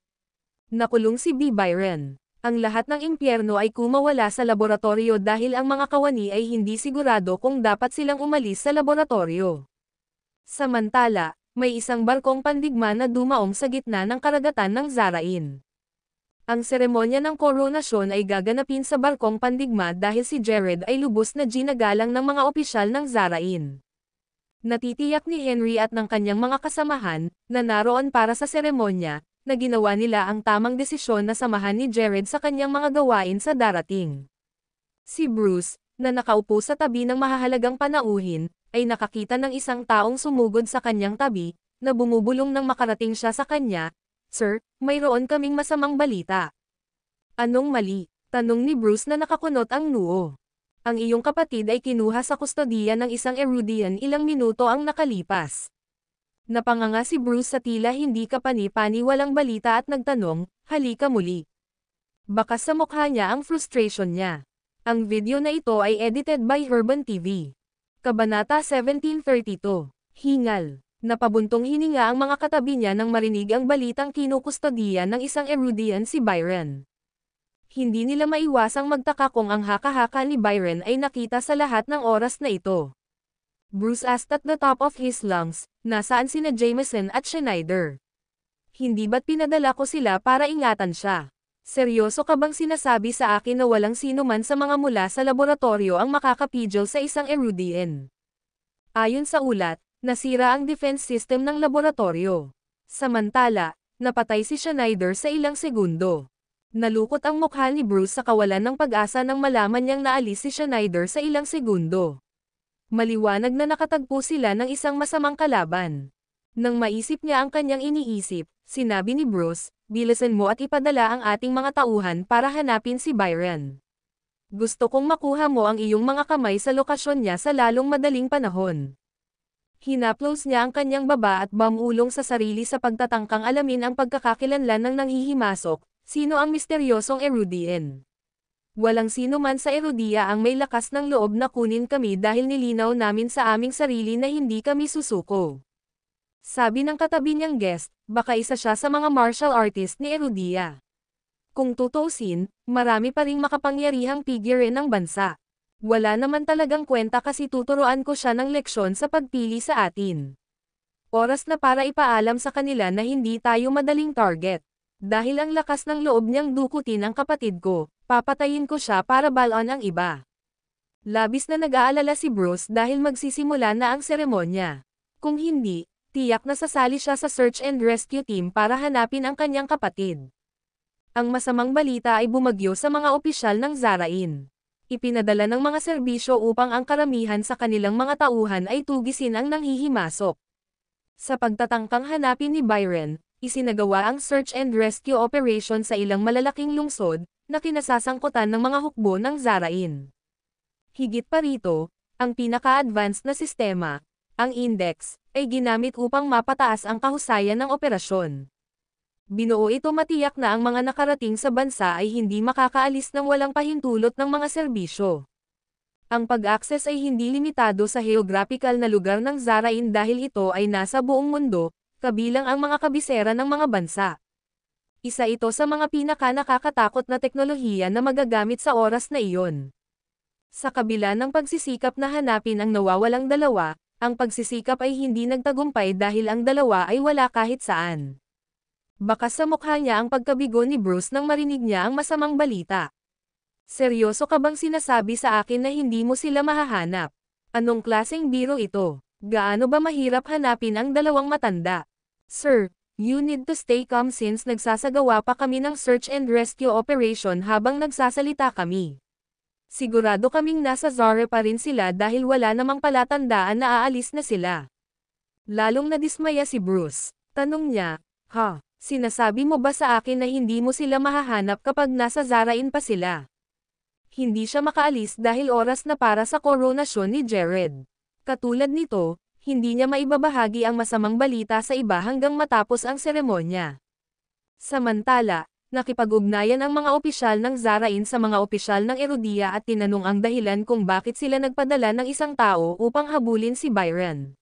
Nakulong si B. Byron. Ang lahat ng impyerno ay kumawala sa laboratorio dahil ang mga kawani ay hindi sigurado kung dapat silang umalis sa laboratorio. Samantala, may isang barkong pandigma na dumaong sa gitna ng karagatan ng Zarain. Ang seremonya ng koronasyon ay gaganapin sa barkong pandigma dahil si Jared ay lubos na ginagalang ng mga opisyal ng Zarain. Natitiyak ni Henry at ng kanyang mga kasamahan, na naroon para sa seremonya, na ginawa nila ang tamang desisyon na samahan ni Jared sa kanyang mga gawain sa darating. Si Bruce, na nakaupo sa tabi ng mahahalagang panauhin, ay nakakita ng isang taong sumugod sa kanyang tabi, na bumubulong nang makarating siya sa kanya, Sir, mayroon kaming masamang balita. Anong mali? Tanong ni Bruce na nakakunot ang noo. Ang iyong kapatid ay kinuha sa kustodiya ng isang Erudian ilang minuto ang nakalipas. Napanganga si Bruce sa tila hindi kapani-pani walang balita at nagtanong, halika muli. Bakas sa mukha niya ang frustration niya. Ang video na ito ay edited by Herban TV. Kabanata 1732. Hingal. Napabuntong hininga ang mga katabi niya nang marinig ang balitang kinukustodiya ng isang Erudian si Byron. Hindi nila maiwasang magtaka kung ang haka-haka ni Byron ay nakita sa lahat ng oras na ito. Bruce asked at the top of his lungs, nasaan sina Jameson at Schneider? Hindi ba't pinadala ko sila para ingatan siya? Seryoso ka bang sinasabi sa akin na walang sino man sa mga mula sa laboratorio ang makakapidyo sa isang Erudian? Ayon sa ulat, nasira ang defense system ng laboratorio. Samantala, napatay si Schneider sa ilang segundo. Nalukot ang mukha ni Bruce sa kawalan ng pag-asa nang malaman niyang naalis si Schneider sa ilang segundo. Maliwanag na nakatagpo sila ng isang masamang kalaban. Nang maisip niya ang kanyang iniisip, sinabi ni Bruce, bilisan mo at ipadala ang ating mga tauhan para hanapin si Byron. Gusto kong makuha mo ang iyong mga kamay sa lokasyon niya sa lalong madaling panahon. Hinaplos niya ang kanyang baba at bumulong sa sarili sa pagtatangkang alamin ang pagkakakilanlan ng nanghihimasok, sino ang misteryosong Erudian. Walang sino man sa Erudia ang may lakas ng loob na kunin kami dahil nilinaw namin sa aming sarili na hindi kami susuko. Sabi ng katabi niyang guest, baka isa siya sa mga martial artist ni Erudia. Kung tutuusin, marami pa ring makapangyarihang figure ng bansa. Wala naman talagang kwenta kasi tuturuan ko siya ng leksyon sa pagpili sa atin. Oras na para ipaalam sa kanila na hindi tayo madaling target. Dahil ang lakas ng loob niyang dukutin ang kapatid ko, papatayin ko siya para balon ang iba. Labis na nag-aalala si Bruce dahil magsisimula na ang seremonya. Kung hindi, tiyak na sasali siya sa search and rescue team para hanapin ang kanyang kapatid. Ang masamang balita ay bumagyo sa mga opisyal ng Zarain. Ipinadala ng mga serbisyo upang ang karamihan sa kanilang mga tauhan ay tugisin ang nanghihimasok. Sa pagtatangkang hanapin ni Byron, isinagawa ang search and rescue operation sa ilang malalaking lungsod, na kinasasangkutan ng mga hukbo ng Zarain. Higit pa rito, ang pinaka-advanced na sistema, ang Index, ay ginamit upang mapataas ang kahusayan ng operasyon. Binuo ito matiyak na ang mga nakarating sa bansa ay hindi makakaalis ng walang pahintulot ng mga serbisyo. Ang pag-access ay hindi limitado sa geographical na lugar ng Zarain dahil ito ay nasa buong mundo, kabilang ang mga kabisera ng mga bansa. Isa ito sa mga pinaka-nakakatakot na teknolohiya na magagamit sa oras na iyon. Sa kabila ng pagsisikap na hanapin ang nawawalang dalawa, ang pagsisikap ay hindi nagtagumpay dahil ang dalawa ay wala kahit saan. Baka sa mukha niya ang pagkabigo ni Bruce nang marinig niya ang masamang balita. Seryoso ka bang sinasabi sa akin na hindi mo sila mahahanap? Anong klaseng biro ito? Gaano ba mahirap hanapin ang dalawang matanda? Sir, you need to stay calm since nagsasagawa pa kami ng search and rescue operation habang nagsasalita kami. Sigurado kaming nasa Zara pa rin sila dahil wala namang palatandaan na aalis na sila. Lalong nadismaya si Bruce. Tanong niya, sinasabi mo ba sa akin na hindi mo sila mahahanap kapag nasa Zarain pa sila? Hindi siya makaalis dahil oras na para sa koronasyon ni Jared. Katulad nito, hindi niya maibabahagi ang masamang balita sa iba hanggang matapos ang seremonya. Samantala, nakipag-ugnayan ang mga opisyal ng Zarain sa mga opisyal ng Erudia at tinanong ang dahilan kung bakit sila nagpadala ng isang tao upang habulin si Byron.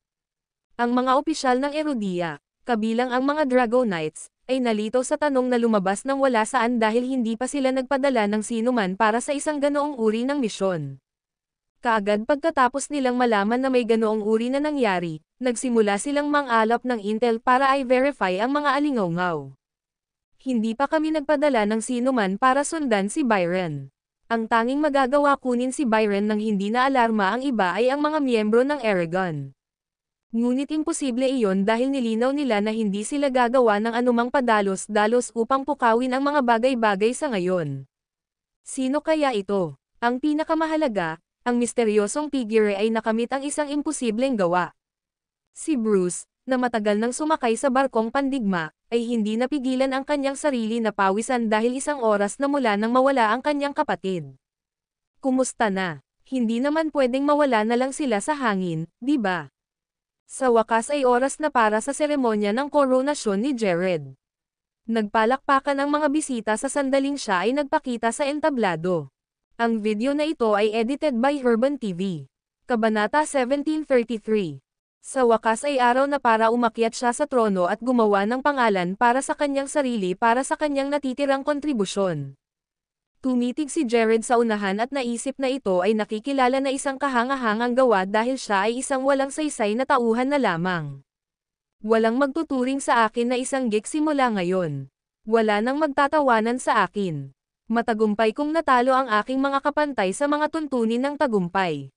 Ang mga opisyal ng Erudia, kabilang ang mga Dragonites, ay nalito sa tanong na lumabas ng wala saan dahil hindi pa sila nagpadala ng sinuman para sa isang ganoong uri ng misyon. Kaagad pagkatapos nilang malaman na may ganoong uri na nangyari, nagsimula silang mang-alap ng intel para i-verify ang mga alingawngaw. Hindi pa kami nagpadala ng sinuman para sundan si Byron. Ang tanging magagawa kunin si Byron nang hindi na alarma ang iba ay ang mga miyembro ng Eragon. Ngunit imposible iyon dahil nilinaw nila na hindi sila gagawa ng anumang padalos-dalos upang pukawin ang mga bagay-bagay sa ngayon. Sino kaya ito? Ang pinakamahalaga, ang misteryosong figure ay nakamit ang isang imposibleng gawa. Si Bruce, na matagal nang sumakay sa barkong pandigma, ay hindi napigilan ang kanyang sarili na pawisan dahil isang oras na mula nang mawala ang kanyang kapatid. Kumusta na? Hindi naman pwedeng mawala na lang sila sa hangin, di ba? Sa wakas ay oras na para sa seremonya ng koronasyon ni Jared. Nagpalakpakan ang mga bisita sa sandaling siya ay nagpakita sa entablado. Ang video na ito ay edited by Herban TV. Kabanata 1733. Sa wakas ay araw na para umakyat siya sa trono at gumawa ng pangalan para sa kanyang sarili para sa kanyang natitirang kontribusyon. Tumitig si Jared sa unahan at naisip na ito ay nakikilala na isang kahangahangang gawa dahil siya ay isang walang saysay na tauhan na lamang. Walang magtuturing sa akin na isang geek simula ngayon. Wala nang magtatawanan sa akin. Matagumpay kong natalo ang aking mga kapantay sa mga tuntunin ng tagumpay.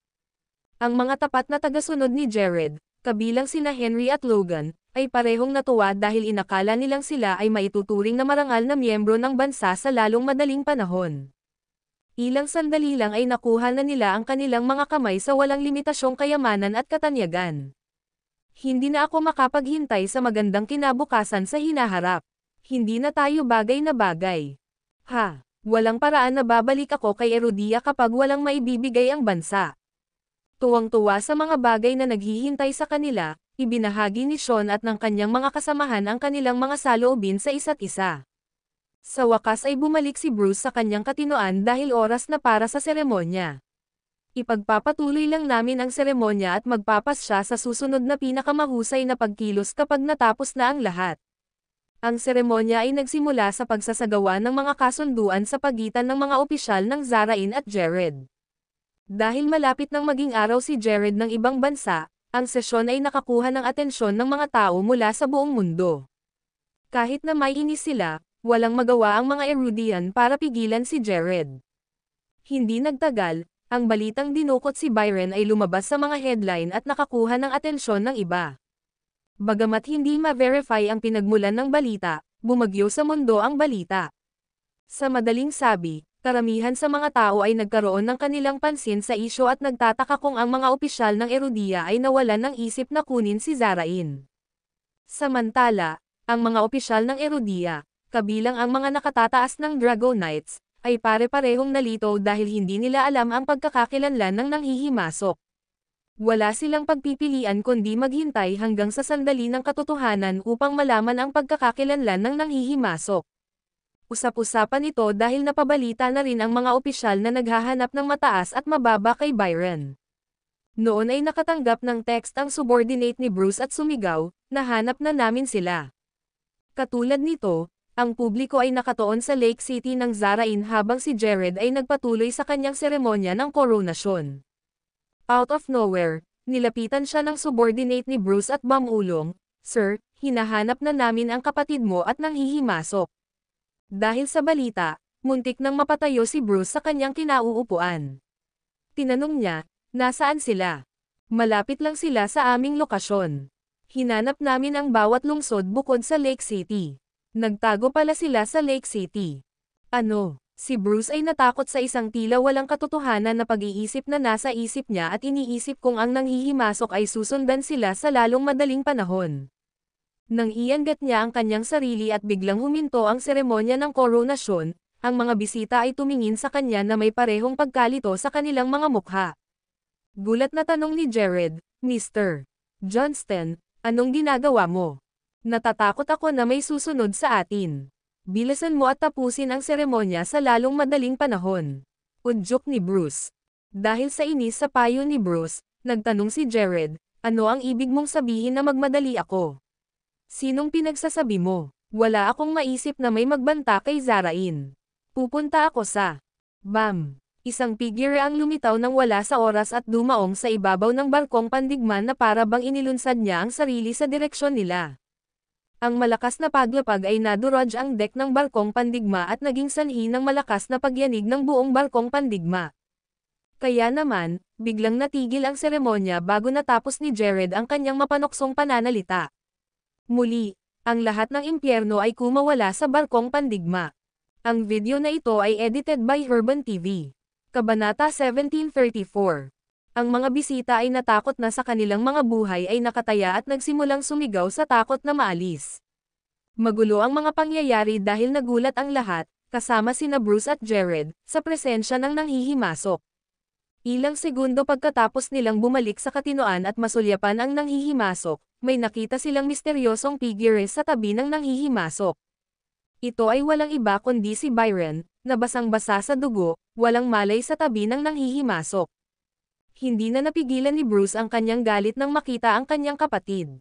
Ang mga tapat na tagasunod ni Jared, kabilang sina Henry at Logan, ay parehong natuwa dahil inakala nilang sila ay maituturing na marangal na miyembro ng bansa sa lalong madaling panahon. Ilang sandali lang ay nakuha na nila ang kanilang mga kamay sa walang limitasyong kayamanan at katanyagan. Hindi na ako makapaghintay sa magandang kinabukasan sa hinaharap. Hindi na tayo bagay na bagay. Walang paraan na babalik ako kay Erudia kapag walang maibibigay ang bansa. Tuwang-tuwa sa mga bagay na naghihintay sa kanila, ibinahagi ni Sean at ng kanyang mga kasamahan ang kanilang mga saloobin sa isa't isa. Sa wakas ay bumalik si Bruce sa kanyang katinoan dahil oras na para sa seremonya. Ipagpapatuloy lang namin ang seremonya at magpapas siya sa susunod na pinakamahusay na pagkilos kapag natapos na ang lahat. Ang seremonya ay nagsimula sa pagsasagawa ng mga kasunduan sa pagitan ng mga opisyal ng Zarain at Jared. Dahil malapit nang maging araw si Jared ng ibang bansa, ang sesyon ay nakakuha ng atensyon ng mga tao mula sa buong mundo. Kahit na may inis sila, walang magawa ang mga Erudian para pigilan si Jared. Hindi nagtagal, ang balitang dinukot si Byron ay lumabas sa mga headline at nakakuha ng atensyon ng iba. Bagamat hindi ma-verify ang pinagmulan ng balita, bumagyo sa mundo ang balita. Sa madaling sabi, karamihan sa mga tao ay nagkaroon ng kanilang pansin sa isyu at nagtataka kung ang mga opisyal ng Erudia ay nawalan ng isip na kunin si Zarain. Samantala, ang mga opisyal ng Erudia, kabilang ang mga nakatataas ng Dragonites, ay pare-parehong nalito dahil hindi nila alam ang pagkakakilanlan ng nanghihimasok. Wala silang pagpipilian kundi maghintay hanggang sa sandali ng katotohanan upang malaman ang pagkakakilanlan ng nanghihimasok. Usap-usapan ito dahil napabalita na rin ang mga opisyal na naghahanap ng mataas at mababa kay Byron. Noon ay nakatanggap ng text ang subordinate ni Bruce at sumigaw, "Nahanap na namin sila." Katulad nito, ang publiko ay nakatuon sa Lake City ng Zarain habang si Jared ay nagpatuloy sa kanyang seremonya ng koronasyon. Out of nowhere, nilapitan siya ng subordinate ni Bruce at bumulong, "Sir, hinahanap na namin ang kapatid mo at nanghihimasok." Dahil sa balita, muntik nang mapatayo si Bruce sa kanyang kinauupuan. Tinanong niya, "Nasaan sila?" "Malapit lang sila sa aming lokasyon. Hinanap namin ang bawat lungsod bukod sa Lake City." Nagtago pala sila sa Lake City. Ano? Si Bruce ay natakot sa isang tila walang katotohanan na pag-iisip na nasa isip niya at iniisip kung ang nanghihimasok ay susundan sila sa lalong madaling panahon. Nang iangat niya ang kanyang sarili at biglang huminto ang seremonya ng koronasyon, ang mga bisita ay tumingin sa kanya na may parehong pagkalito sa kanilang mga mukha. Gulat na tanong ni Jared, "Mr. Johnston, anong ginagawa mo? Natatakot ako na may susunod sa atin. Bilisan mo at tapusin ang seremonya sa lalong madaling panahon." Udyok ni Bruce. Dahil sa inis sa payo ni Bruce, nagtanong si Jared, "Ano ang ibig mong sabihin na magmadali ako? Sinong pinagsasabi mo? Wala akong maisip na may magbanta kay Zarain. Pupunta ako sa..." Bam! Isang figure ang lumitaw ng wala sa oras at dumaong sa ibabaw ng barkong pandigma na para bang inilunsad niya ang sarili sa direksyon nila. Ang malakas na paglapag ay nadurog ang deck ng barkong pandigma at naging sanhi ng malakas na pagyanig ng buong barkong pandigma. Kaya naman, biglang natigil ang seremonya bago natapos ni Jared ang kanyang mapanoksong pananalita. Muli, ang lahat ng impyerno ay kumawala sa barkong pandigma. Ang video na ito ay edited by Herban TV. Kabanata 1734. Ang mga bisita ay natakot na sa kanilang mga buhay ay nakataya at nagsimulang sumigaw sa takot na maalis. Magulo ang mga pangyayari dahil nagulat ang lahat, kasama sina Bruce at Jared, sa presensya ng nanghihimasok. Ilang segundo pagkatapos nilang bumalik sa katinoan at masulyapan ang nanghihimasok, may nakita silang misteryosong figure sa tabi ng nanghihimasok. Ito ay walang iba kundi si Byron, na basang-basa sa dugo, walang malay sa tabi ng nanghihimasok. Hindi na napigilan ni Bruce ang kanyang galit nang makita ang kanyang kapatid.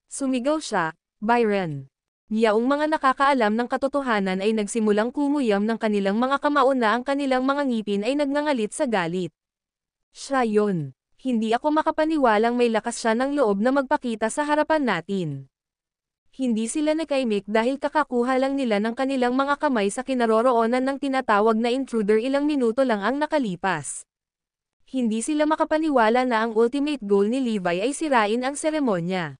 Sumigaw siya, "Byron!" Yaong mga nakakaalam ng katotohanan ay nagsimulang kumuyam ng kanilang mga kamao na ang kanilang mga ngipin ay nagngangalit sa galit. "Siya yun. Hindi ako makapaniwalang may lakas siya ng loob na magpakita sa harapan natin." Hindi sila nakaimik dahil kakakuha lang nila ng kanilang mga kamay sa kinaroroonan ng tinatawag na intruder ilang minuto lang ang nakalipas. Hindi sila makapaniwala na ang ultimate goal ni Levi ay sirain ang seremonya.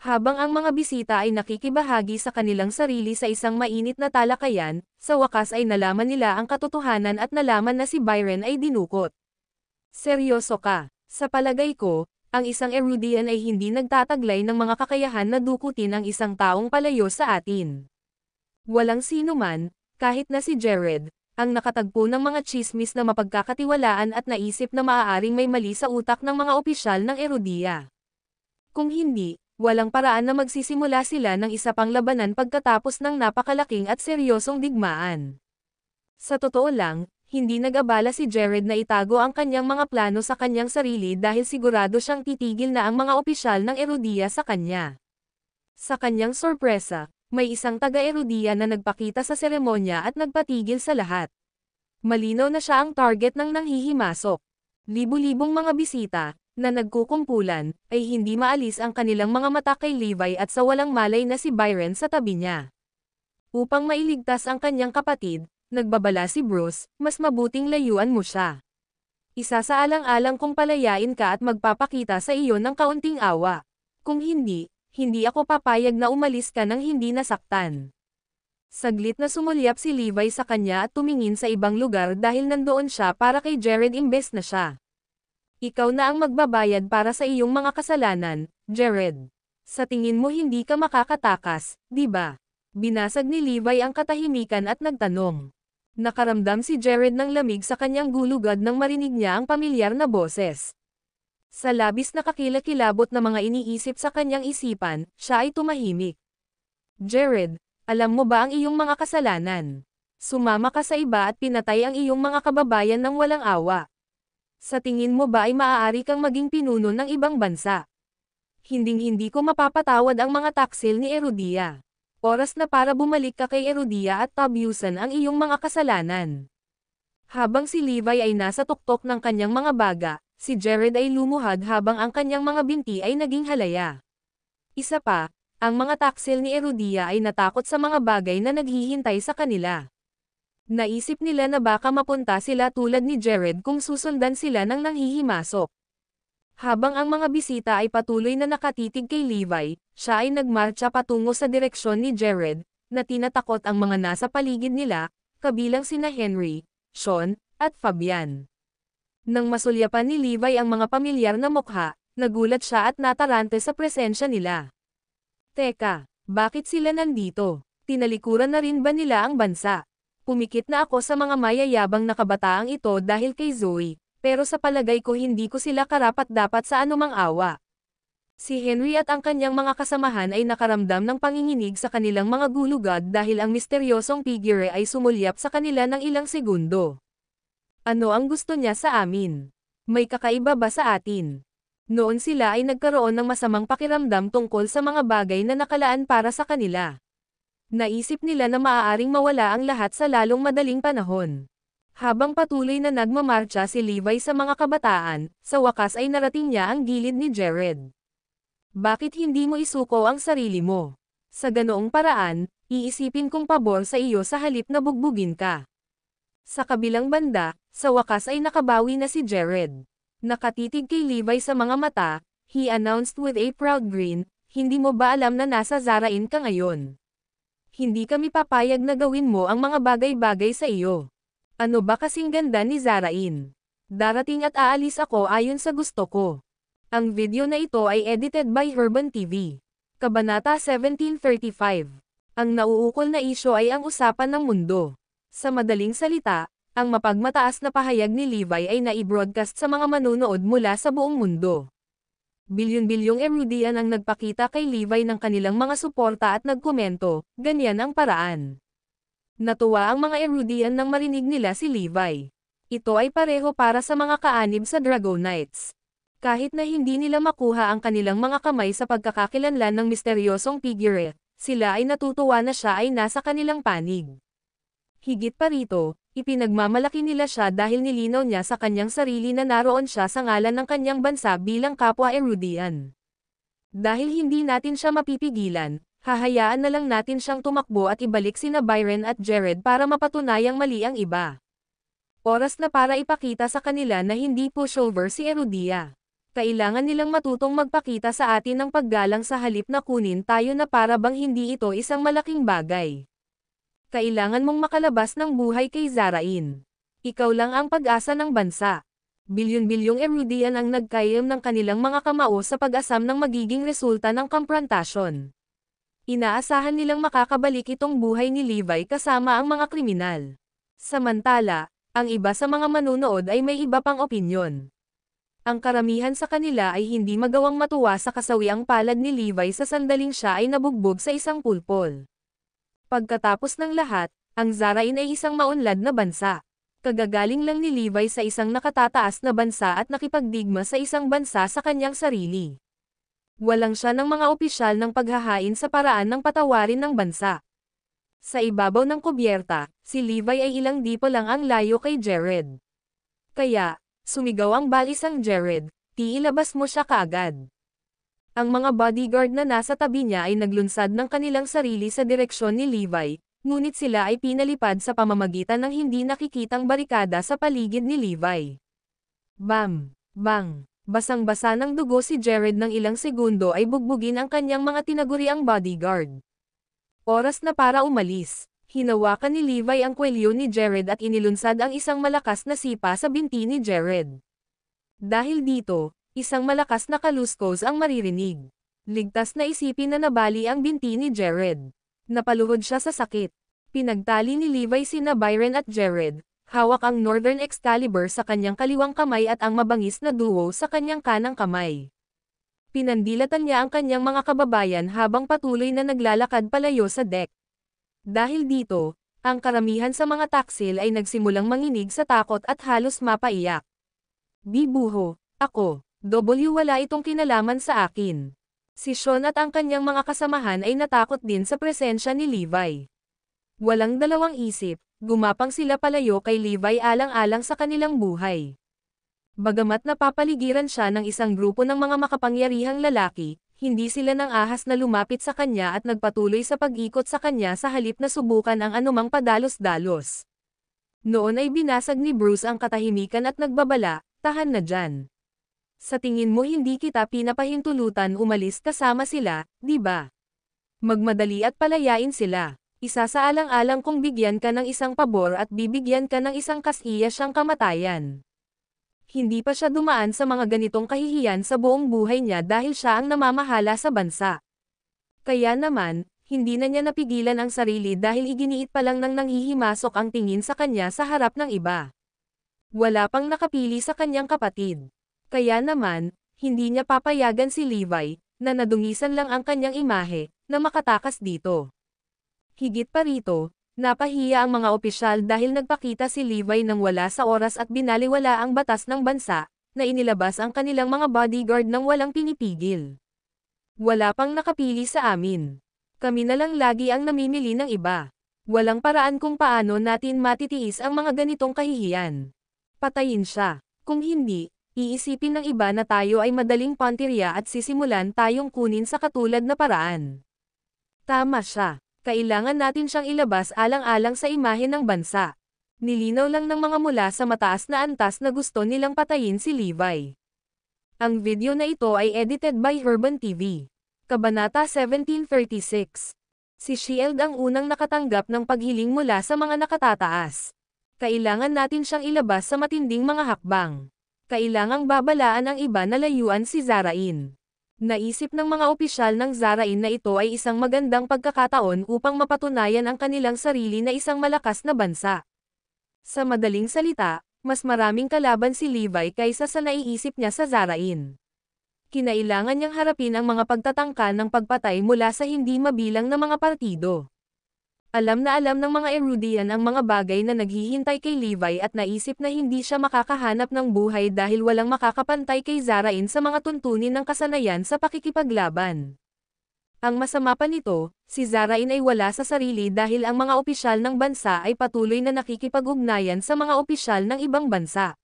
Habang ang mga bisita ay nakikibahagi sa kanilang sarili sa isang mainit na talakayan, sa wakas ay nalaman nila ang katotohanan at nalaman na si Byron ay dinukot. "Seryoso ka? Sa palagay ko, ang isang Erudian ay hindi nagtataglay ng mga kakayahan na dukutin ang isang taong palayo sa atin." Walang sino man, kahit na si Jared, ang nakatagpo ng mga tsismis na mapagkakatiwalaan at naisip na maaaring may mali sa utak ng mga opisyal ng Erudia. Kung hindi, walang paraan na magsisimula sila ng isa pang labanan pagkatapos ng napakalaking at seryosong digmaan. Sa totoo lang, hindi nag-abala si Jared na itago ang kanyang mga plano sa kanyang sarili dahil sigurado siyang titigil na ang mga opisyal ng Erudia sa kanya. Sa kanyang sorpresa, may isang taga-Erudia na nagpakita sa seremonya at nagpatigil sa lahat. Malinaw na siya ang target ng nanghihimasok. Libu-libong mga bisita, na nagkukumpulan, ay hindi maalis ang kanilang mga mata kay Levi at sa walang malay na si Byron sa tabi niya. Upang mailigtas ang kanyang kapatid, nagbabala si Bruce, "Mas mabuting layuan mo siya. Isasaalang-alang kong palayain ka at magpapakita sa iyo ng kaunting awa. Kung hindi, hindi ako papayag na umalis ka nang hindi nasaktan." Saglit na sumulyap si Levi sa kanya at tumingin sa ibang lugar dahil nandoon siya para kay Jared imbes na siya. "Ikaw na ang magbabayad para sa iyong mga kasalanan, Jared. Sa tingin mo hindi ka makakatakas, di ba?" Binasag ni Levi ang katahimikan at nagtanong. Nakaramdam si Jared ng lamig sa kanyang gulugad nang marinig niya ang pamilyar na boses. Sa labis na kakilakilabot na mga iniisip sa kanyang isipan, siya ay tumahimik. Jared, alam mo ba ang iyong mga kasalanan? Sumama ka sa iba at pinatay ang iyong mga kababayan ng walang awa. Sa tingin mo ba ay maaari kang maging pinuno ng ibang bansa? Hinding-hindi ko mapapatawad ang mga taksil ni Erudia. Oras na para bumalik ka kay Erudia at tabyusan ang iyong mga kasalanan. Habang si Levi ay nasa tuktok ng kanyang mga baga, si Jared ay lumuhad habang ang kanyang mga binti ay naging halaya. Isa pa, ang mga taksil ni Erudia ay natakot sa mga bagay na naghihintay sa kanila. Naisip nila na baka mapunta sila tulad ni Jared kung susundan sila ng nanghihimasok. Habang ang mga bisita ay patuloy na nakatitig kay Levi, siya ay nagmarcha patungo sa direksyon ni Jared, na tinatakot ang mga nasa paligid nila, kabilang sina Henry, Sean, at Fabian. Nang masulyapan ni Levi ang mga pamilyar na mukha, nagulat siya at natarante sa presensya nila. Teka, bakit sila nandito? Tinalikuran na rin ba nila ang bansa? Pumikit na ako sa mga mayayabang na kabataang ito dahil kay Zoe, pero sa palagay ko hindi ko sila karapat-dapat sa anumang awa. Si Henry at ang kanyang mga kasamahan ay nakaramdam ng panginginig sa kanilang mga gulugad dahil ang misteryosong figure ay sumulyap sa kanila ng ilang segundo. Ano ang gusto niya sa amin? May kakaiba ba sa atin? Noon sila ay nagkaroon ng masamang pakiramdam tungkol sa mga bagay na nakalaan para sa kanila. Naisip nila na maaaring mawala ang lahat sa lalong madaling panahon. Habang patuloy na nagmamarcha si Levi sa mga kabataan, sa wakas ay narating niya ang gilid ni Jared. Bakit hindi mo isuko ang sarili mo? Sa ganoong paraan, iisipin kong pabor sa iyo sa halip na bugbugin ka. Sa kabilang banda, sa wakas ay nakabawi na si Jared. Nakatitig kay Levi sa mga mata, he announced with a proud grin, hindi mo ba alam na nasa Zarain ka ngayon? Hindi kami papayag na gawin mo ang mga bagay-bagay sa iyo. Ano ba kasing ganda ni Zarain? Darating at aalis ako ayon sa gusto ko. Ang video na ito ay edited by Herban TV. Kabanata 1735. Ang nauukol na isyo ay ang usapan ng mundo. Sa madaling salita, ang mapagmataas na pahayag ni Levi ay naibroadcast sa mga manunood mula sa buong mundo. Bilyon-bilyong Erudian ang nagpakita kay Levi ng kanilang mga suporta at nagkomento, ganyan ang paraan. Natuwa ang mga Erudian nang marinig nila si Levi. Ito ay pareho para sa mga kaanib sa Dragonites. Kahit na hindi nila makuha ang kanilang mga kamay sa pagkakakilanlan ng misteryosong figure, sila ay natutuwa na siya ay nasa kanilang panig. Higit pa rito, ipinagmamalaki nila siya dahil nilinaw niya sa kanyang sarili na naroon siya sa ngalan ng kanyang bansa bilang kapwa Erudian. Dahil hindi natin siya mapipigilan, hahayaan na lang natin siyang tumakbo at ibalik sina Byron at Jared para mapatunayang mali ang iba. Oras na para ipakita sa kanila na hindi pushover si Erudia. Kailangan nilang matutong magpakita sa atin ng paggalang sa halip na kunin tayo na para bang hindi ito isang malaking bagay. Kailangan mong makalabas ng buhay kay Zarain. Ikaw lang ang pag-asa ng bansa. Bilyon-bilyong Erudian ang nagkayam ng kanilang mga kamao sa pag-asam ng magiging resulta ng komprontasyon. Inaasahan nilang makakabalik itong buhay ni Levi kasama ang mga kriminal. Samantala, ang iba sa mga manunood ay may iba pang opinyon. Ang karamihan sa kanila ay hindi magawang matuwa sa kasawiang palad ni Levi sa sandaling siya ay nabugbog sa isang pulpol. Pagkatapos ng lahat, ang Zarain ay isang maunlad na bansa. Kagagaling lang ni Levi sa isang nakatataas na bansa at nakipagdigma sa isang bansa sa kanyang sarili. Walang siya ng mga opisyal ng paghahain sa paraan ng patawarin ng bansa. Sa ibabaw ng kubyerta, si Levi ay ilang dipo lang ang layo kay Jared. Kaya, sumigaw ang balisang Jared, ilabas mo siya kaagad. Ang mga bodyguard na nasa tabi niya ay naglunsad ng kanilang sarili sa direksyon ni Levi, ngunit sila ay pinalipad sa pamamagitan ng hindi nakikitang barikada sa paligid ni Levi. Bam! Bang! Basang-basa ng dugo si Jared ng ilang segundo ay bugbugin ang kanyang mga tinaguriang bodyguard. Oras na para umalis. Hinawakan ni Levi ang kwelyo ni Jared at inilunsad ang isang malakas na sipa sa binti ni Jared. Dahil dito, isang malakas na kaluskos ang maririnig. Ligtas na isipin na nabali ang binti ni Jared. Napaluhod siya sa sakit. Pinagtali ni Levi sina Byron at Jared, hawak ang Northern Excalibur sa kanyang kaliwang kamay at ang mabangis na duo sa kanyang kanang kamay. Pinandilatan niya ang kanyang mga kababayan habang patuloy na naglalakad palayo sa deck. Dahil dito, ang karamihan sa mga taksil ay nagsimulang manginig sa takot at halos mapaiyak. Bibuho, ako, wala itong kinalaman sa akin. Si Sean at ang kanyang mga kasamahan ay natakot din sa presensya ni Levi. Walang dalawang isip, gumapang sila palayo kay Levi alang-alang sa kanilang buhay. Bagamat napapaligiran siya ng isang grupo ng mga makapangyarihang lalaki, hindi sila nang ahas na lumapit sa kanya at nagpatuloy sa pag-ikot sa kanya sa halip na subukan ang anumang padalos-dalos. Noon ay binasag ni Bruce ang katahimikan at nagbabala, tahan na dyan. Sa tingin mo hindi kita pinapahintulutan umalis kasama sila, di ba? Magmadali at palayain sila. Isasaalang-alang kung bigyan ka ng isang pabor at bibigyan ka ng isang kasiya siyang kamatayan. Hindi pa siya dumaan sa mga ganitong kahihiyan sa buong buhay niya dahil siya ang namamahala sa bansa. Kaya naman, hindi na niya napigilan ang sarili dahil iginiit pa lang nang nanghihimasok ang tingin sa kanya sa harap ng iba. Wala pang nakapili sa kanyang kapatid. Kaya naman, hindi niya papayagan si Levi, na nadungisan lang ang kanyang imahe, na makatakas dito. Higit pa rito, napahiya ang mga opisyal dahil nagpakita si Levi nang wala sa oras at binaliwala ang batas ng bansa, na inilabas ang kanilang mga bodyguard nang walang pinipigil. Wala pang nakapili sa amin. Kami na lang lagi ang namimili ng iba. Walang paraan kung paano natin matitiis ang mga ganitong kahihiyan. Patayin siya. Kung hindi, iisipin ng iba na tayo ay madaling pantirya at sisimulan tayong kunin sa katulad na paraan. Tama siya. Kailangan natin siyang ilabas alang-alang sa imahe ng bansa. Nilinaw lang ng mga mula sa mataas na antas na gusto nilang patayin si Levi. Ang video na ito ay edited by Herban TV. Kabanata 1736. Si Shield ang unang nakatanggap ng paghiling mula sa mga nakatataas. Kailangan natin siyang ilabas sa matinding mga hakbang. Kailangang babalaan ang iba na layuan si Zarain. Naisip ng mga opisyal ng Zarain na ito ay isang magandang pagkakataon upang mapatunayan ang kanilang sarili na isang malakas na bansa. Sa madaling salita, mas maraming kalaban si Levi kaysa sa naiisip niya sa Zarain. Kinailangan niyang harapin ang mga pagtatangka ng pagpatay mula sa hindi mabilang na mga partido. Alam na alam ng mga Erudian ang mga bagay na naghihintay kay Levi at naisip na hindi siya makakahanap ng buhay dahil walang makakapantay kay Zarain sa mga tuntunin ng kasanayan sa pakikipaglaban. Ang masama pa nito, si Zarain ay wala sa sarili dahil ang mga opisyal ng bansa ay patuloy na nakikipag-ugnayan sa mga opisyal ng ibang bansa.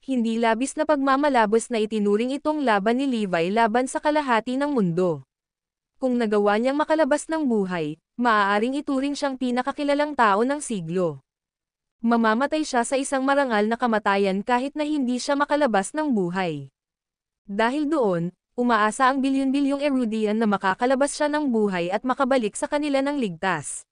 Hindi labis na pagmamalabos na itinuring itong laban ni Levi laban sa kalahati ng mundo. Kung nagawa niyang makalabas ng buhay, maaaring ituring siyang pinakakilalang tao ng siglo. Mamamatay siya sa isang marangal na kamatayan kahit na hindi siya makalabas ng buhay. Dahil doon, umaasa ang bilyon-bilyong Erudian na makakalabas siya ng buhay at makabalik sa kanila ng ligtas.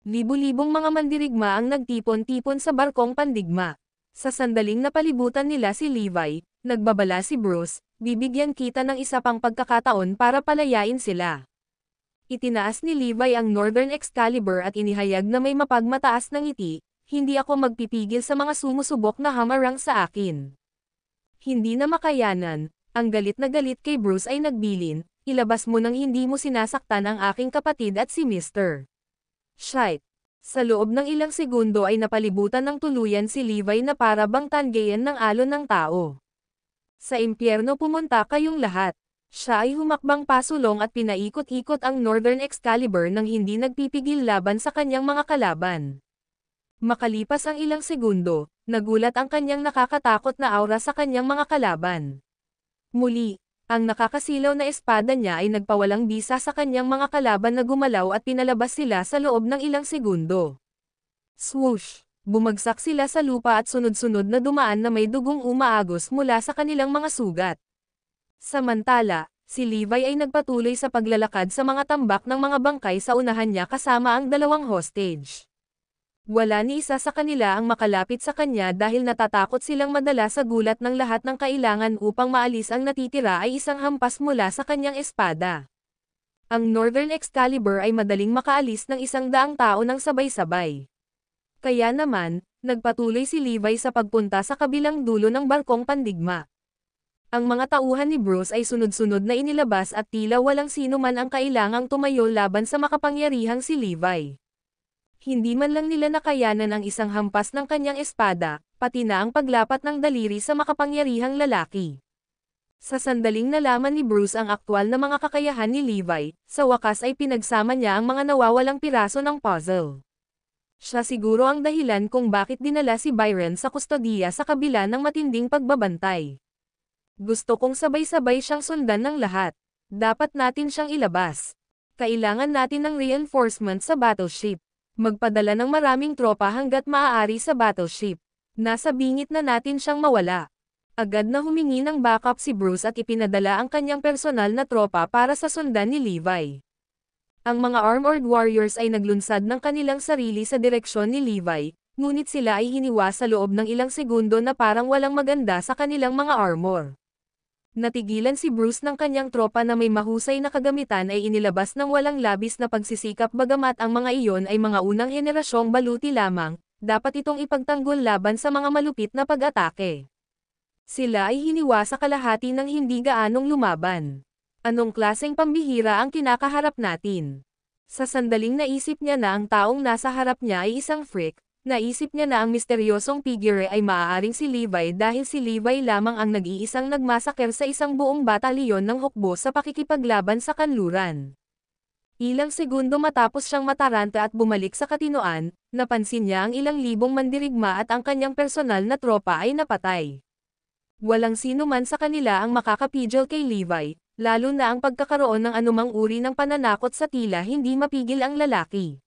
Libu-libong mga mandirigma ang nagtipon-tipon sa barkong pandigma. Sa sandaling napalibutan nila si Levi, nagbabala si Bruce, bibigyan kita ng isa pang pagkakataon para palayain sila. Itinaas ni Levi ang Northern Excalibur at inihayag na may mapagmataas na ngiti, hindi ako magpipigil sa mga sumusubok na hamarang sa akin. Hindi na makayanan, ang galit na galit kay Bruce ay nagbilin, ilabas mo nang hindi mo sinasaktan ang aking kapatid at si Mr. Shite. Sa loob ng ilang segundo ay napalibutan ng tuluyan si Levi na para bang tanggayan ng alon ng tao. Sa impyerno pumunta kayong lahat. Siya ay humakbang pasulong at pinaikot-ikot ang Northern Excalibur nang hindi nagpipigil laban sa kanyang mga kalaban. Makalipas ang ilang segundo, nagulat ang kanyang nakakatakot na aura sa kanyang mga kalaban. Muli, ang nakakasilaw na espada niya ay nagpawalang bisa sa kanyang mga kalaban na gumalaw at pinalabas sila sa loob ng ilang segundo. Swoosh! Bumagsak sila sa lupa at sunod-sunod na dumaan na may dugong umaagos mula sa kanilang mga sugat. Samantala, si Levi ay nagpatuloy sa paglalakad sa mga tambak ng mga bangkay sa unahan niya kasama ang dalawang hostage. Wala ni isa sa kanila ang makalapit sa kanya dahil natatakot silang madala sa gulat ng lahat ng kailangan upang maalis ang natitira ay isang hampas mula sa kanyang espada. Ang Northern Excalibur ay madaling makaalis ng 100 tao ng sabay-sabay. Kaya naman, nagpatuloy si Levi sa pagpunta sa kabilang dulo ng barkong pandigma. Ang mga tauhan ni Bruce ay sunod-sunod na inilabas at tila walang sino man ang kailangang tumayo laban sa makapangyarihang si Levi. Hindi man lang nila nakayanan ang isang hampas ng kanyang espada, pati na ang paglapat ng daliri sa makapangyarihang lalaki. Sa sandaling nalaman ni Bruce ang aktwal na mga kakayahan ni Levi, sa wakas ay pinagsama niya ang mga nawawalang piraso ng puzzle. Siya siguro ang dahilan kung bakit dinala si Byron sa kustodiya sa kabila ng matinding pagbabantay. Gusto kong sabay-sabay siyang sundan ng lahat. Dapat natin siyang ilabas. Kailangan natin ng reinforcement sa battleship. Magpadala ng maraming tropa hanggat maaari sa battleship. Nasa bingit na natin siyang mawala. Agad na humingi ng backup si Bruce at ipinadala ang kanyang personal na tropa para sa sundan ni Levi. Ang mga armored warriors ay naglunsad ng kanilang sarili sa direksyon ni Levi, ngunit sila ay hiniwa sa loob ng ilang segundo na parang walang maganda sa kanilang mga armor. Natigilan si Bruce ng kanyang tropa na may mahusay na kagamitan ay inilabas ng walang labis na pagsisikap bagamat ang mga iyon ay mga unang henerasyong baluti lamang, dapat itong ipagtanggol laban sa mga malupit na pag-atake. Sila ay hiniwa sa kalahati ng hindi gaanong lumaban. Anong klaseng pambihira ang kinakaharap natin? Sa sandaling naisip niya na ang taong nasa harap niya ay isang freak, naisip niya na ang misteryosong figure ay maaaring si Levi dahil si Levi lamang ang nag-iisang nagmasaker sa isang buong batalyon ng hukbo sa pakikipaglaban sa kanluran. Ilang segundo matapos siyang mataranta at bumalik sa katinoan, napansin niya ang ilang libong mandirigma at ang kanyang personal na tropa ay napatay. Walang sino man sa kanila ang makakapigil kay Levi, lalo na ang pagkakaroon ng anumang uri ng pananakot sa tila hindi mapigil ang lalaki.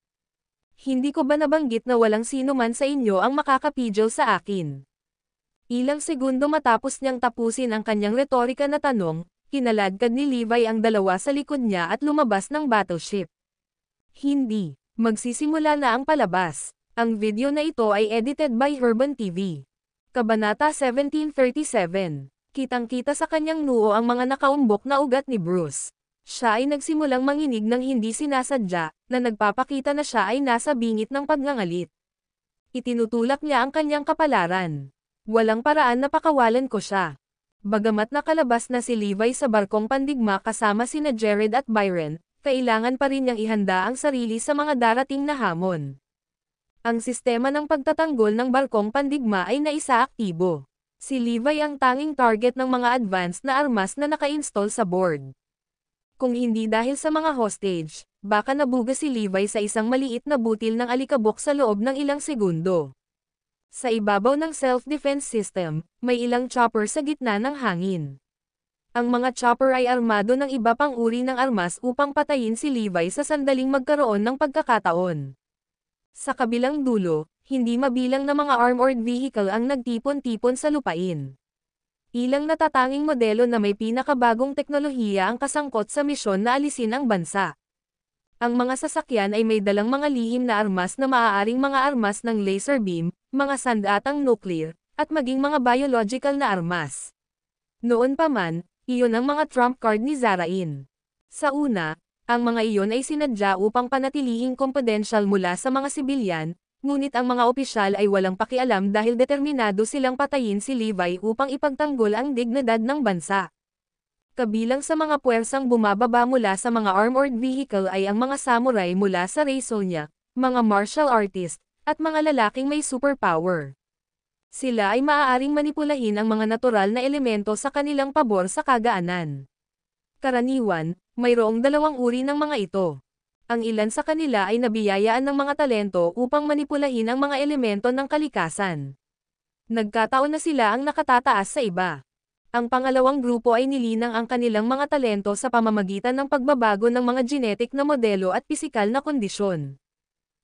Hindi ko ba nabanggit na walang sino man sa inyo ang makakapigil sa akin? Ilang segundo matapos niyang tapusin ang kanyang retorika na tanong, kinaladkad ni Levi ang dalawa sa likod niya at lumabas ng battleship. Hindi. Magsisimula na ang palabas. Ang video na ito ay edited by Herban TV. Kabanata 1737. Kitang-kita sa kanyang noo ang mga nakaumbok na ugat ni Bruce. Siya ay nagsimulang manginig ng hindi sinasadya, na nagpapakita na siya ay nasa bingit ng pagngangalit. Itinutulak niya ang kanyang kapalaran. Walang paraan na pakawalan ko siya. Bagamat nakalabas na si Levi sa barkong pandigma kasama sina Jared at Byron, kailangan pa rin niyang ihanda ang sarili sa mga darating na hamon. Ang sistema ng pagtatanggol ng barkong pandigma ay naisaaktibo. Si Levi ang tanging target ng mga advanced na armas na naka-install sa board. Kung hindi dahil sa mga hostage, baka nabuga si Levi sa isang maliit na butil ng alikabok sa loob ng ilang segundo. Sa ibabaw ng self-defense system, may ilang chopper sa gitna ng hangin. Ang mga chopper ay armado ng iba pang uri ng armas upang patayin si Levi sa sandaling magkaroon ng pagkakataon. Sa kabilang dulo, hindi mabilang na mga armored vehicle ang nagtipon-tipon sa lupain. Ilang natatanging modelo na may pinakabagong teknolohiya ang kasangkot sa misyon na alisin ang bansa. Ang mga sasakyan ay may dalang mga lihim na armas na maaaring mga armas ng laser beam, mga sandatang nuclear, at maging mga biological na armas. Noon pa man, iyon ang mga trump card ni Zarain. Sa una, ang mga iyon ay sinadya upang panatilihing confidential mula sa mga sibilyan, ngunit ang mga opisyal ay walang pakialam dahil determinado silang patayin si Levi upang ipagtanggol ang dignidad ng bansa. Kabilang sa mga puwersang bumababa mula sa mga armored vehicle ay ang mga samurai mula sa Raysonia, mga martial artist, at mga lalaking may superpower. Sila ay maaaring manipulahin ang mga natural na elemento sa kanilang pabor sa kagaanan. Karaniwan, mayroong dalawang uri ng mga ito. Ang ilan sa kanila ay nabiyayaan ng mga talento upang manipulahin ang mga elemento ng kalikasan. Nagkataon na sila ang nakatataas sa iba. Ang pangalawang grupo ay nilinang ang kanilang mga talento sa pamamagitan ng pagbabago ng mga genetic na modelo at pisikal na kondisyon.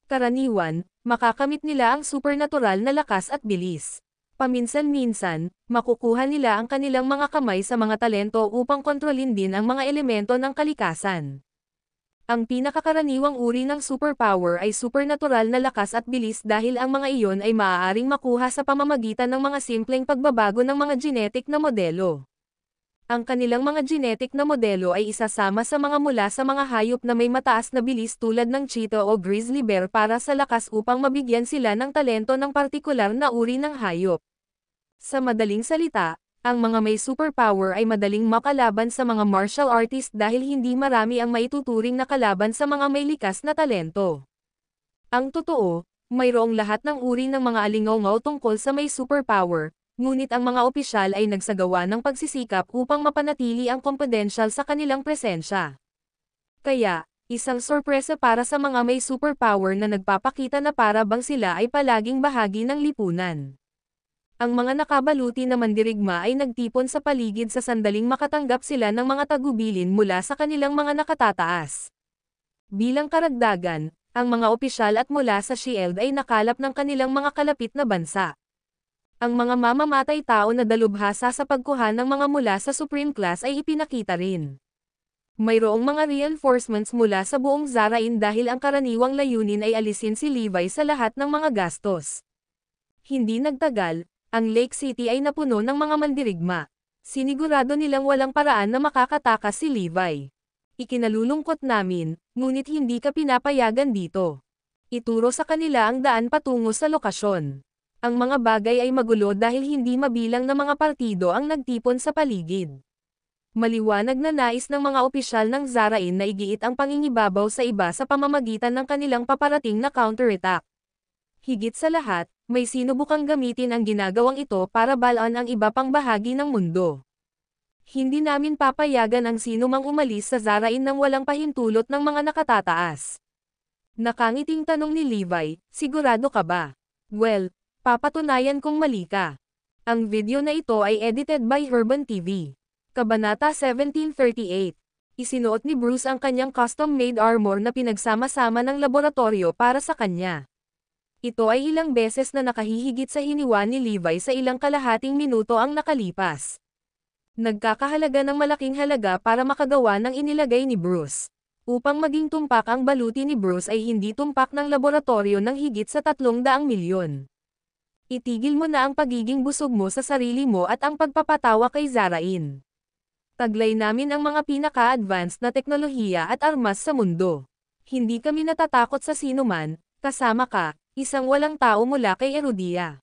Karaniwan, makakamit nila ang supernatural na lakas at bilis. Paminsan-minsan, makukuha nila ang kanilang mga kamay sa mga talento upang kontrolin din ang mga elemento ng kalikasan. Ang pinakakaraniwang uri ng superpower ay supernatural na lakas at bilis dahil ang mga iyon ay maaaring makuha sa pamamagitan ng mga simpleng pagbabago ng mga genetic na modelo. Ang kanilang mga genetic na modelo ay isasama sa mga mula sa mga hayop na may mataas na bilis tulad ng cheetah o grizzly bear para sa lakas upang mabigyan sila ng talento ng partikular na uri ng hayop. Sa madaling salita, ang mga may superpower ay madaling makalaban sa mga martial artist dahil hindi marami ang maituturing na kalaban sa mga may likas na talento. Ang totoo, mayroong lahat ng uri ng mga alingaw tungkol sa may superpower, ngunit ang mga opisyal ay nagsagawa ng pagsisikap upang mapanatili ang confidential sa kanilang presensya. Kaya, isang sorpresa para sa mga may superpower na nagpapakita na para bang sila ay palaging bahagi ng lipunan. Ang mga nakabaluti na mandirigma ay nagtipon sa paligid sa sandaling makatanggap sila ng mga tagubilin mula sa kanilang mga nakatataas. Bilang karagdagan, ang mga opisyal at mula sa SHIELD ay nakalap ng kanilang mga kalapit na bansa. Ang mga mamamatay tao na dalubhasa sa pagkuha ng mga mula sa Supreme Class ay ipinakita rin. Mayroong mga reinforcements mula sa buong Zarain dahil ang karaniwang layunin ay alisin si Levi sa lahat ng mga gastos. Hindi nagtagal, ang Lake City ay napuno ng mga mandirigma. Sinigurado nilang walang paraan na makakatakas si Levi. Ikinalulungkot namin, ngunit hindi ka pinapayagan dito. Ituro sa kanila ang daan patungo sa lokasyon. Ang mga bagay ay magulo dahil hindi mabilang na mga partido ang nagtipon sa paligid. Maliwanag na nais ng mga opisyal ng Zarain na igiit ang pangingibabaw sa iba sa pamamagitan ng kanilang paparating na counterattack. Higit sa lahat, may sinubukang gamitin ang ginagawang ito para balaan ang iba pang bahagi ng mundo. Hindi namin papayagan ang sinumang umalis sa Zarain nang walang pahintulot ng mga nakatataas. Nakangiting tanong ni Levi, sigurado ka ba? Well, papatunayan kong mali ka. Ang video na ito ay edited by Urban TV. Kabanata 1738. Isinuot ni Bruce ang kanyang custom-made armor na pinagsama-sama ng laboratorio para sa kanya. Ito ay ilang beses na nakahihigit sa hiniwa ni Levi sa ilang kalahating minuto ang nakalipas. Nagkakahalaga ng malaking halaga para makagawa ng inilagay ni Bruce. Upang maging tumpak ang baluti ni Bruce ay hindi tumpak ng laboratorio ng higit sa 300 milyon. Itigil mo na ang pagiging busog mo sa sarili mo at ang pagpapatawa kay Zarain. Taglay namin ang mga pinaka-advanced na teknolohiya at armas sa mundo. Hindi kami natatakot sa sinuman, kasama ka, isang walang tao mula kay Erudia.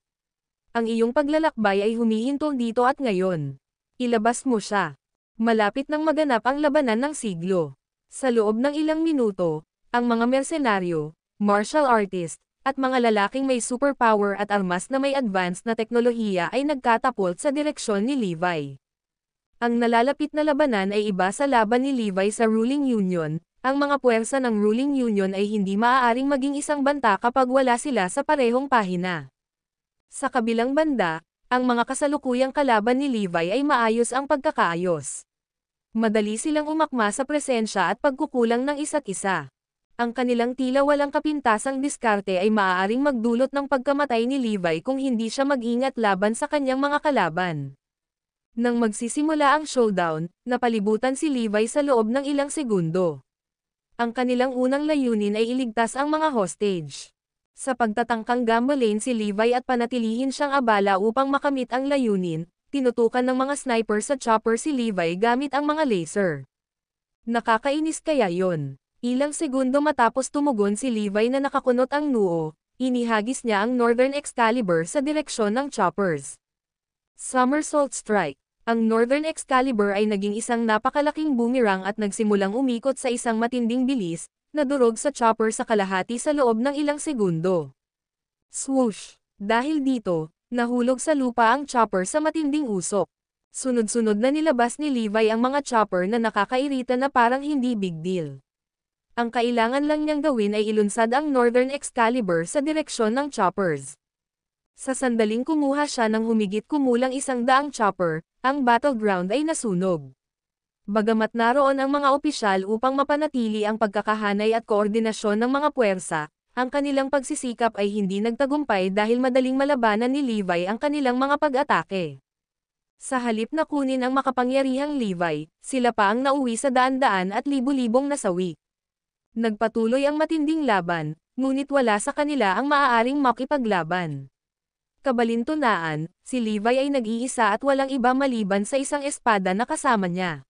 Ang iyong paglalakbay ay humihintol dito at ngayon. Ilabas mo siya. Malapit nang maganap ang labanan ng siglo. Sa loob ng ilang minuto, ang mga mersenaryo, martial artist, at mga lalaking may superpower at armas na may advanced na teknolohiya ay nagkatapult sa direksyon ni Levi. Ang nalalapit na labanan ay iba sa laban ni Levi sa Ruling Union. Ang mga puwersa ng Ruling Union ay hindi maaaring maging isang banta kapag wala sila sa parehong pahina. Sa kabilang banda, ang mga kasalukuyang kalaban ni Levi ay maayos ang pagkakaayos. Madali silang umakma sa presensya at pagkukulang ng isa't isa. Ang kanilang tila walang kapintasang diskarte ay maaaring magdulot ng pagkamatay ni Levi kung hindi siya mag-ingat laban sa kanyang mga kalaban. Nang magsisimula ang showdown, napalibutan si Levi sa loob ng ilang segundo. Ang kanilang unang layunin ay iligtas ang mga hostage. Sa pagtatangkang gambalain si Levi at panatilihin siyang abala upang makamit ang layunin, tinutukan ng mga sniper sa chopper si Levi gamit ang mga laser. Nakakainis kaya yon. Ilang segundo matapos tumugon si Levi na nakakunot ang noo, inihagis niya ang Northern Excalibur sa direksyon ng choppers. Somersault Strike. Ang Northern Excalibur ay naging isang napakalaking boomerang at nagsimulang umikot sa isang matinding bilis, na durog sa chopper sa kalahati sa loob ng ilang segundo. Swoosh! Dahil dito, nahulog sa lupa ang chopper sa matinding usok. Sunod-sunod na nilabas ni Levi ang mga chopper na nakakairita na parang hindi big deal. Ang kailangan lang niyang gawin ay ilunsad ang Northern Excalibur sa direksyon ng choppers. Sa sandaling kumuha siya ng humigit kumulang 100 chopper, ang battleground ay nasunog. Bagamat naroon ang mga opisyal upang mapanatili ang pagkakahanay at koordinasyon ng mga puwersa, ang kanilang pagsisikap ay hindi nagtagumpay dahil madaling malabanan ni Levi ang kanilang mga pag-atake. Sa halip na kunin ang makapangyarihang Levi, sila pa ang nauwi sa daan-daan at libu-libong nasawi. Nagpatuloy ang matinding laban, ngunit wala sa kanila ang maaaring makipaglaban. Kabalintunaan, si Levi ay nag-iisa at walang iba maliban sa isang espada na kasama niya.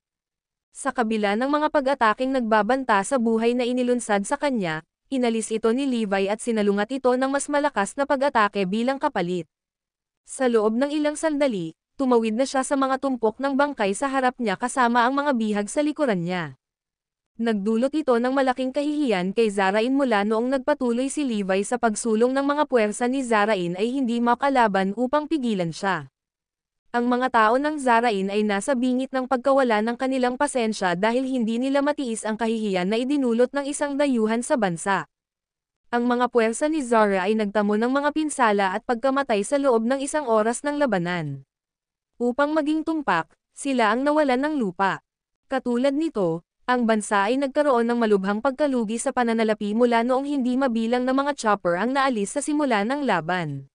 Sa kabila ng mga pag-ataking nagbabanta sa buhay na inilunsad sa kanya, inalis ito ni Levi at sinalungat ito ng mas malakas na pag-atake bilang kapalit. Sa loob ng ilang sandali, tumawid na siya sa mga tumpok ng bangkay sa harap niya kasama ang mga bihag sa likuran niya. Nagdulot ito ng malaking kahihiyan kay Zarain mula noong nagpatuloy si Levi sa pagsulong ng mga puwersa ni Zarain ay hindi makalaban upang pigilan siya. Ang mga tao ng Zarain ay nasa bingit ng pagkawala ng kanilang pasensya dahil hindi nila matiis ang kahihiyan na idinulot ng isang dayuhan sa bansa. Ang mga puwersa ni Zara ay nagtamo ng mga pinsala at pagkamatay sa loob ng isang oras ng labanan. Upang maging tumpak, sila ang nawalan ng lupa. Katulad nito, ang bansa ay nagkaroon ng malubhang pagkalugi sa pananalapi mula noong hindi mabilang na mga chopper ang naalis sa simula ng laban.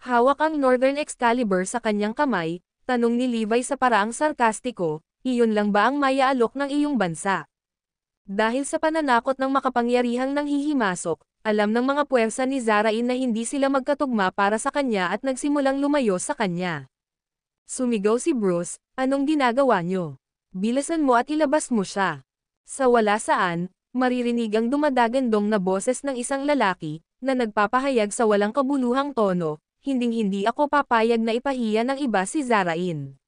Hawak ang Northern Excalibur sa kanyang kamay, tanong ni Levi sa paraang sarkastiko, iyon lang ba ang maiaalok ng iyong bansa? Dahil sa pananakot ng makapangyarihang nanghihimasok, alam ng mga puwersa ni Zarain na hindi sila magkatugma para sa kanya at nagsimulang lumayo sa kanya. Sumigaw si Bruce, anong ginagawa niyo? Bilisan mo at ilabas mo siya. Sa wala saan, maririnig ang dumadagandong na boses ng isang lalaki, na nagpapahayag sa walang kabuluhang tono, hinding-hindi ako papayag na ipahiya ng iba si Zarain.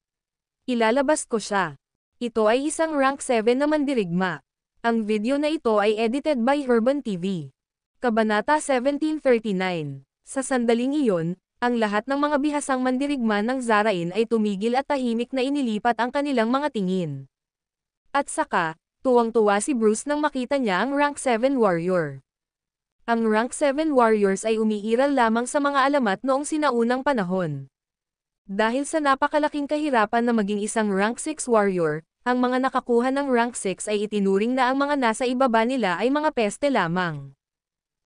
Ilalabas ko siya. Ito ay isang rank 7 na mandirigma. Ang video na ito ay edited by Herban TV. Kabanata 1739. Sa sandaling iyon, ang lahat ng mga bihasang mandirigma ng Zarain ay tumigil at tahimik na inilipat ang kanilang mga tingin. At saka, tuwang-tuwa si Bruce nang makita niya ang rank 7 warrior. Ang rank 7 warriors ay umiiral lamang sa mga alamat noong sinaunang panahon. Dahil sa napakalaking kahirapan na maging isang rank 6 warrior, ang mga nakakuha ng rank 6 ay itinuring na ang mga nasa ibaba nila ay mga peste lamang.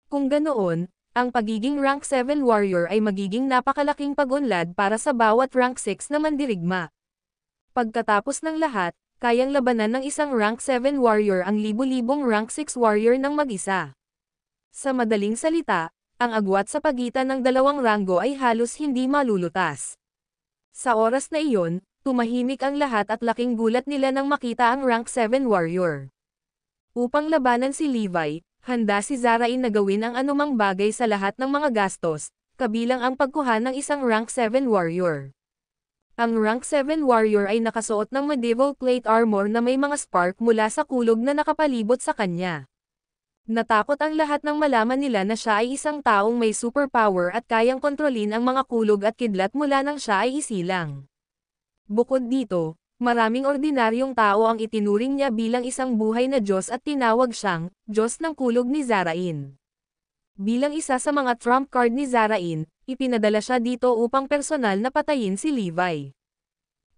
Kung ganoon, ang pagiging rank 7 warrior ay magiging napakalaking pag-unlad para sa bawat rank 6 na mandirigma. Pagkatapos ng lahat, kayang labanan ng isang rank 7 warrior ang libu-libong rank 6 warrior ng mag-isa. Sa madaling salita, ang agwat sa pagitan ng dalawang ranggo ay halos hindi malulutas. Sa oras na iyon, tumahimik ang lahat at laking gulat nila nang makita ang rank 7 warrior. Upang labanan si Levi, handa si Zarain na gawin ang anumang bagay sa lahat ng mga gastos, kabilang ang pagkuha ng isang rank 7 warrior. Ang rank 7 warrior ay nakasuot ng medieval plate armor na may mga spark mula sa kulog na nakapalibot sa kanya. Natakot ang lahat nang malaman nila na siya ay isang taong may superpower at kayang kontrolin ang mga kulog at kidlat mula nang siya ay isilang. Bukod dito, maraming ordinaryong tao ang itinuring niya bilang isang buhay na Diyos at tinawag siyang Diyos ng Kulog ni Zarain. Bilang isa sa mga trump card ni Zarain, ipinadala siya dito upang personal na patayin si Levi.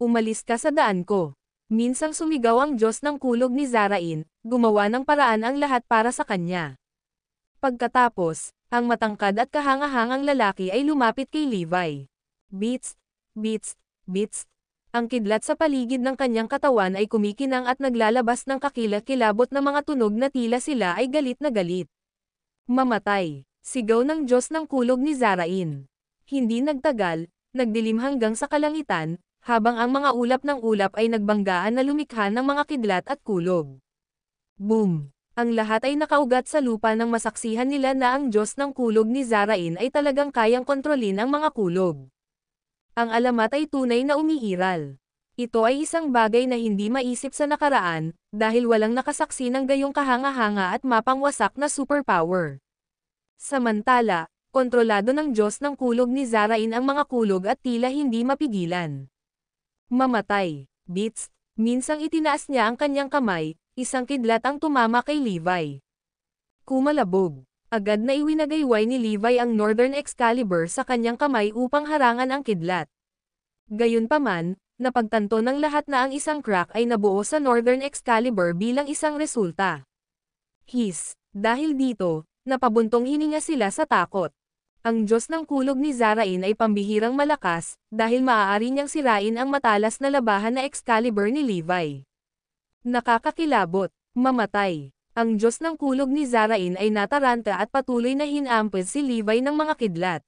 Umalis ka sa daan ko. Minsang sumigaw ang Diyos ng Kulog ni Zarain, gumawa ng paraan ang lahat para sa kanya. Pagkatapos, ang matangkad at kahangahangang lalaki ay lumapit kay Levi. Beats, beats, beats. Ang kidlat sa paligid ng kanyang katawan ay kumikinang at naglalabas ng kakilakilabot na mga tunog na tila sila ay galit na galit. Mamatay! Sigaw ng Diyos ng Kulog ni Zarain. Hindi nagtagal, nagdilim hanggang sa kalangitan, habang ang mga ulap ng ulap ay nagbanggaan na lumikha ng mga kidlat at kulog. Boom! Ang lahat ay nakaugat sa lupa nang masaksihan nila na ang Diyos ng Kulog ni Zarain ay talagang kayang kontrolin ang mga kulog. Ang alamat ay tunay na umiiral. Ito ay isang bagay na hindi maisip sa nakaraan, dahil walang nakasaksi ng gayong kahanga-hanga at mapangwasak na superpower. Samantala, kontrolado ng Diyos ng Kulog ni Zarain ang mga kulog at tila hindi mapigilan. Mamatay! Beats! Minsang itinaas niya ang kanyang kamay, isang kidlat ang tumama kay Levi. Kumalabog. Agad na iwinagayway ni Levi ang Northern Excalibur sa kanyang kamay upang harangan ang kidlat. Gayunpaman, napagtanto ng lahat na ang isang crack ay nabuo sa Northern Excalibur bilang isang resulta. Dahil dito, napabuntong hininga sila sa takot. Ang Diyos ng Kulog ni Zarain ay pambihirang malakas, dahil maaari niyang sirain ang matalas na labahan na Excalibur ni Levi. Nakakakilabot, mamatay. Ang Diyos ng Kulog ni Zarain ay nataranta at patuloy na hinampes si Levi ng mga kidlat.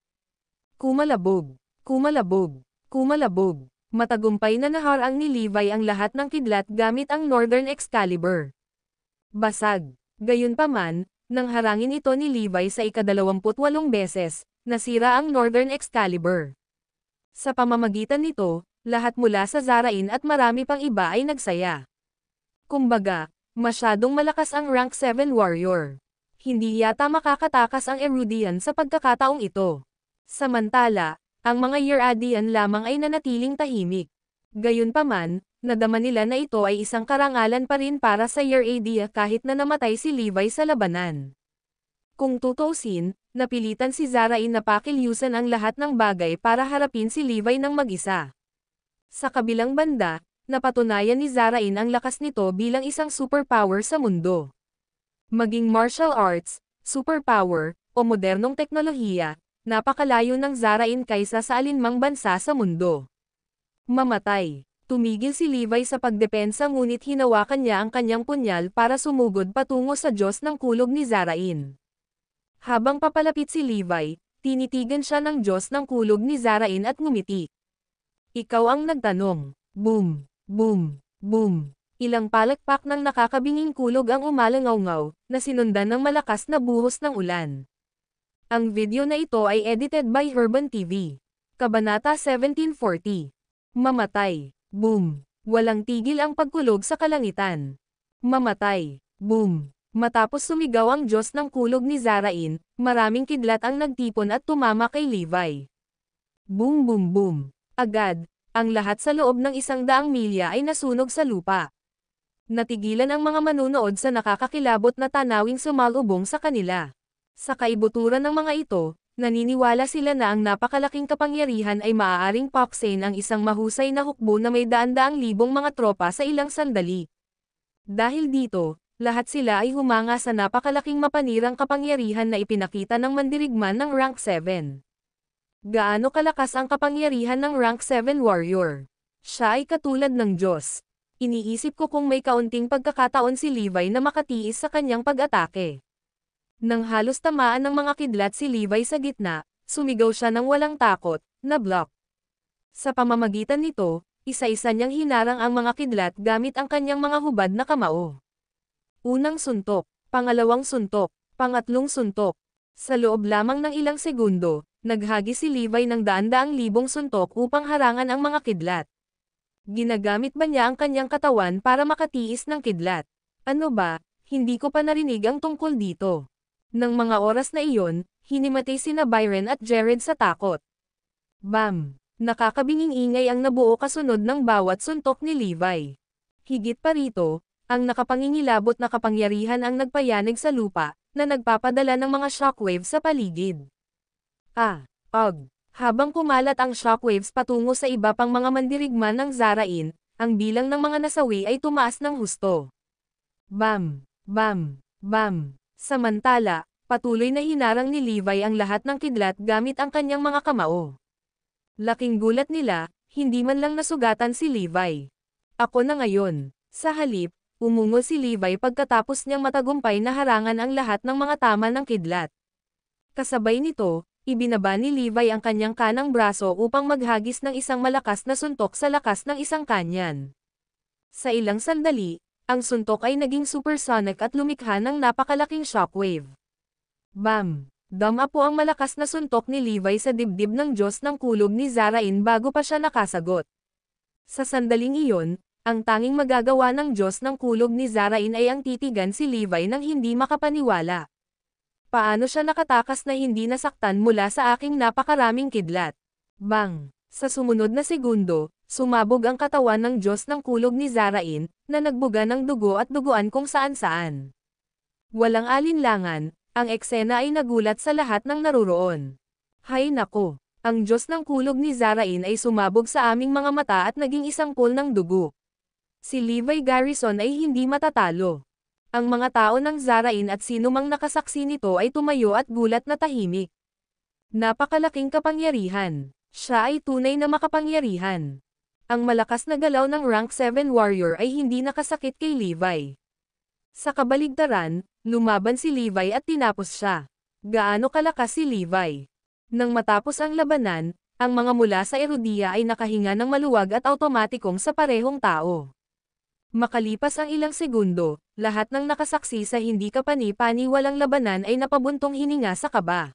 Kumalabog. Kumalabog. Kumalabog. Matagumpay na naharang ni Levi ang lahat ng kidlat gamit ang Northern Excalibur. Basag. Gayunpaman, nang harangin ito ni Levi sa ika-28 beses, nasira ang Northern Excalibur. Sa pamamagitan nito, lahat mula sa Zarain at marami pang iba ay nagsaya. Kumbaga, masyadong malakas ang rank 7 warrior. Hindi yata makakatakas ang Erudian sa pagkakataong ito. Samantala, ang mga Yeradian lamang ay nanatiling tahimik. Gayunpaman, nadama nila na ito ay isang karangalan pa rin para sa Yeradia kahit na namatay si Levi sa labanan. Kung tutuusin, napilitan si Zarain na pakilyusan ang lahat ng bagay para harapin si Levi ng mag-isa. Sa kabilang banda, napatunayan ni Zarain ang lakas nito bilang isang superpower sa mundo. Maging martial arts, superpower, o modernong teknolohiya, napakalayo ng Zarain kaysa sa alinmang bansa sa mundo. Mamatay. Tumigil si Levi sa pagdepensa ngunit hinawakan niya ang kanyang punyal para sumugod patungo sa Diyos ng kulog ni Zarain. Habang papalapit si Levi, tinitigan siya ng Diyos ng kulog ni Zarain at ngumiti. Ikaw ang nagtanong. Boom, boom, boom. Ilang palakpak ng nakakabinging kulog ang umalangaw-ngaw, na sinundan ng malakas na buhos ng ulan. Ang video na ito ay edited by Herban TV. Kabanata 1740. Mamatay. Boom. Walang tigil ang pagkulog sa kalangitan. Mamatay. Boom. Matapos sumigaw ang Diyos ng kulog ni Zarain, maraming kidlat ang nagtipon at tumama kay Levi. Boom boom boom. Agad, ang lahat sa loob ng 100 milya ay nasunog sa lupa. Natigilan ang mga manunood sa nakakakilabot na tanawing sumalubong sa kanila. Sa kaibuturan ng mga ito, naniniwala sila na ang napakalaking kapangyarihan ay maaaring paksain ang isang mahusay na hukbo na may daan-daang libong mga tropa sa ilang sandali. Dahil dito, lahat sila ay humanga sa napakalaking mapanirang kapangyarihan na ipinakita ng mandirigman ng rank 7. Gaano kalakas ang kapangyarihan ng rank 7 warrior? Siya ay katulad ng Diyos. Iniisip ko kung may kaunting pagkakataon si Levi na makatiis sa kanyang pag-atake. Nang halos tamaan ng mga kidlat si Levi sa gitna, sumigaw siya ng walang takot, na block. Sa pamamagitan nito, isa-isa niyang hinarang ang mga kidlat gamit ang kanyang mga hubad na kamao. Unang suntok, pangalawang suntok, pangatlong suntok. Sa loob lamang ng ilang segundo, naghagi si Levi ng daan-daang libong suntok upang harangan ang mga kidlat. Ginagamit ba niya ang kanyang katawan para makatiis ng kidlat? Ano ba, hindi ko pa narinig ang tungkol dito. Nang mga oras na iyon, hinimatay sina Byron at Jared sa takot. Bam! Nakakabinging ingay ang nabuo kasunod ng bawat suntok ni Levi. Higit pa rito, ang nakapangingilabot na kapangyarihan ang nagpayanig sa lupa, na nagpapadala ng mga shockwave sa paligid. Habang kumalat ang shockwaves patungo sa iba pang mga mandirigman ng Zarain, ang bilang ng mga nasawi ay tumaas ng husto. Bam! Bam! Bam! Samantala, patuloy na hinarang ni Levi ang lahat ng kidlat gamit ang kanyang mga kamao. Laking gulat nila, hindi man lang nasugatan si Levi. Ako na ngayon. Sa halip, umungol si Levi pagkatapos niyang matagumpay na harangan ang lahat ng mga tama ng kidlat. Kasabay nito, ibinaba ni Levi ang kanyang kanang braso upang maghagis ng isang malakas na suntok sa lakas ng isang kanyan. Sa ilang sandali, ang suntok ay naging supersonic at lumikha ng napakalaking shockwave. Bam! Dama po ang malakas na suntok ni Levi sa dibdib ng Diyos ng kulog ni Zarain bago pa siya nakasagot. Sa sandaling iyon, ang tanging magagawa ng Diyos ng kulog ni Zarain ay ang titigan si Levi nang hindi makapaniwala. Paano siya nakatakas na hindi nasaktan mula sa aking napakaraming kidlat? Bang! Sa sumunod na segundo, sumabog ang katawan ng Diyos ng kulog ni Zarain, na nagbuga ng dugo at duguan kung saan-saan. Walang alinlangan, ang eksena ay nagulat sa lahat ng naruroon. Hay nako! Ang Diyos ng kulog ni Zarain ay sumabog sa aming mga mata at naging isang pool ng dugo. Si Levi Garrison ay hindi matatalo. Ang mga tao ng Zarain at sinumang nakasaksi nito ay tumayo at gulat na tahimik. Napakalaking kapangyarihan. Siya ay tunay na makapangyarihan. Ang malakas na galaw ng rank 7 warrior ay hindi nakasakit kay Levi. Sa kabaligtaran, lumaban si Levi at tinapos siya. Gaano kalakas si Levi? Nang matapos ang labanan, ang mga mula sa Erudia ay nakahinga ng maluwag at automatikong sa parehong tao. Makalipas ang ilang segundo, lahat ng nakasaksi sa hindi kapani-paniwalang labanan ay napabuntong hininga sa kaba.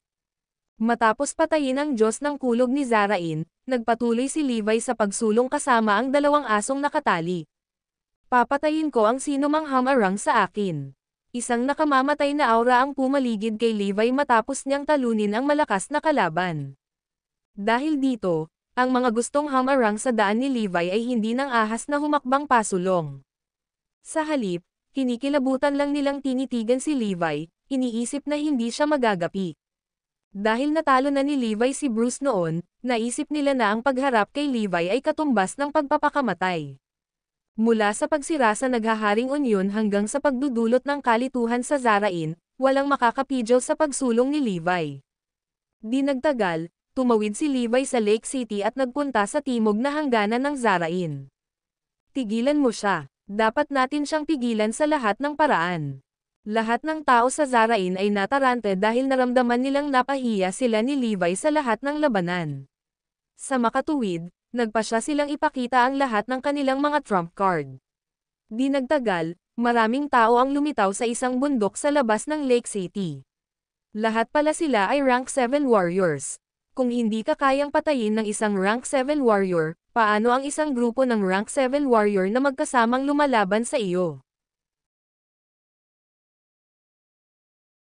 Matapos patayin ang Diyos ng kulog ni Zarain, nagpatuloy si Levi sa pagsulong kasama ang dalawang asong nakatali. Papatayin ko ang sinumang hamarang sa akin. Isang nakamamatay na aura ang pumaligid kay Levi matapos niyang talunin ang malakas na kalaban. Dahil dito, ang mga gustong hamarang sa daan ni Levi ay hindi nang ahas na humakbang pasulong. Sa halip, kinikilabutan lang nilang tinitigan si Levi, iniisip na hindi siya magagapi. Dahil natalo na ni Levi si Bruce noon, naisip nila na ang pagharap kay Levi ay katumbas ng pagpapakamatay. Mula sa pagsira sa naghaharing unyon hanggang sa pagdudulot ng kalituhan sa Zarain, walang makakapidyo sa pagsulong ni Levi. Di nagtagal, tumawid si Levi sa Lake City at nagpunta sa timog na hangganan ng Zarain. Tigilan mo siya, dapat natin siyang pigilan sa lahat ng paraan. Lahat ng tao sa Zarain ay natarante dahil naramdaman nilang napahiya sila ni Levi sa lahat ng labanan. Sa makatuwid, nagpasya silang ipakita ang lahat ng kanilang mga trump card. Di nagtagal, maraming tao ang lumitaw sa isang bundok sa labas ng Lake City. Lahat pala sila ay rank 7 warriors. Kung hindi ka kayang patayin ng isang rank 7 warrior, paano ang isang grupo ng rank 7 warrior na magkasamang lumalaban sa iyo?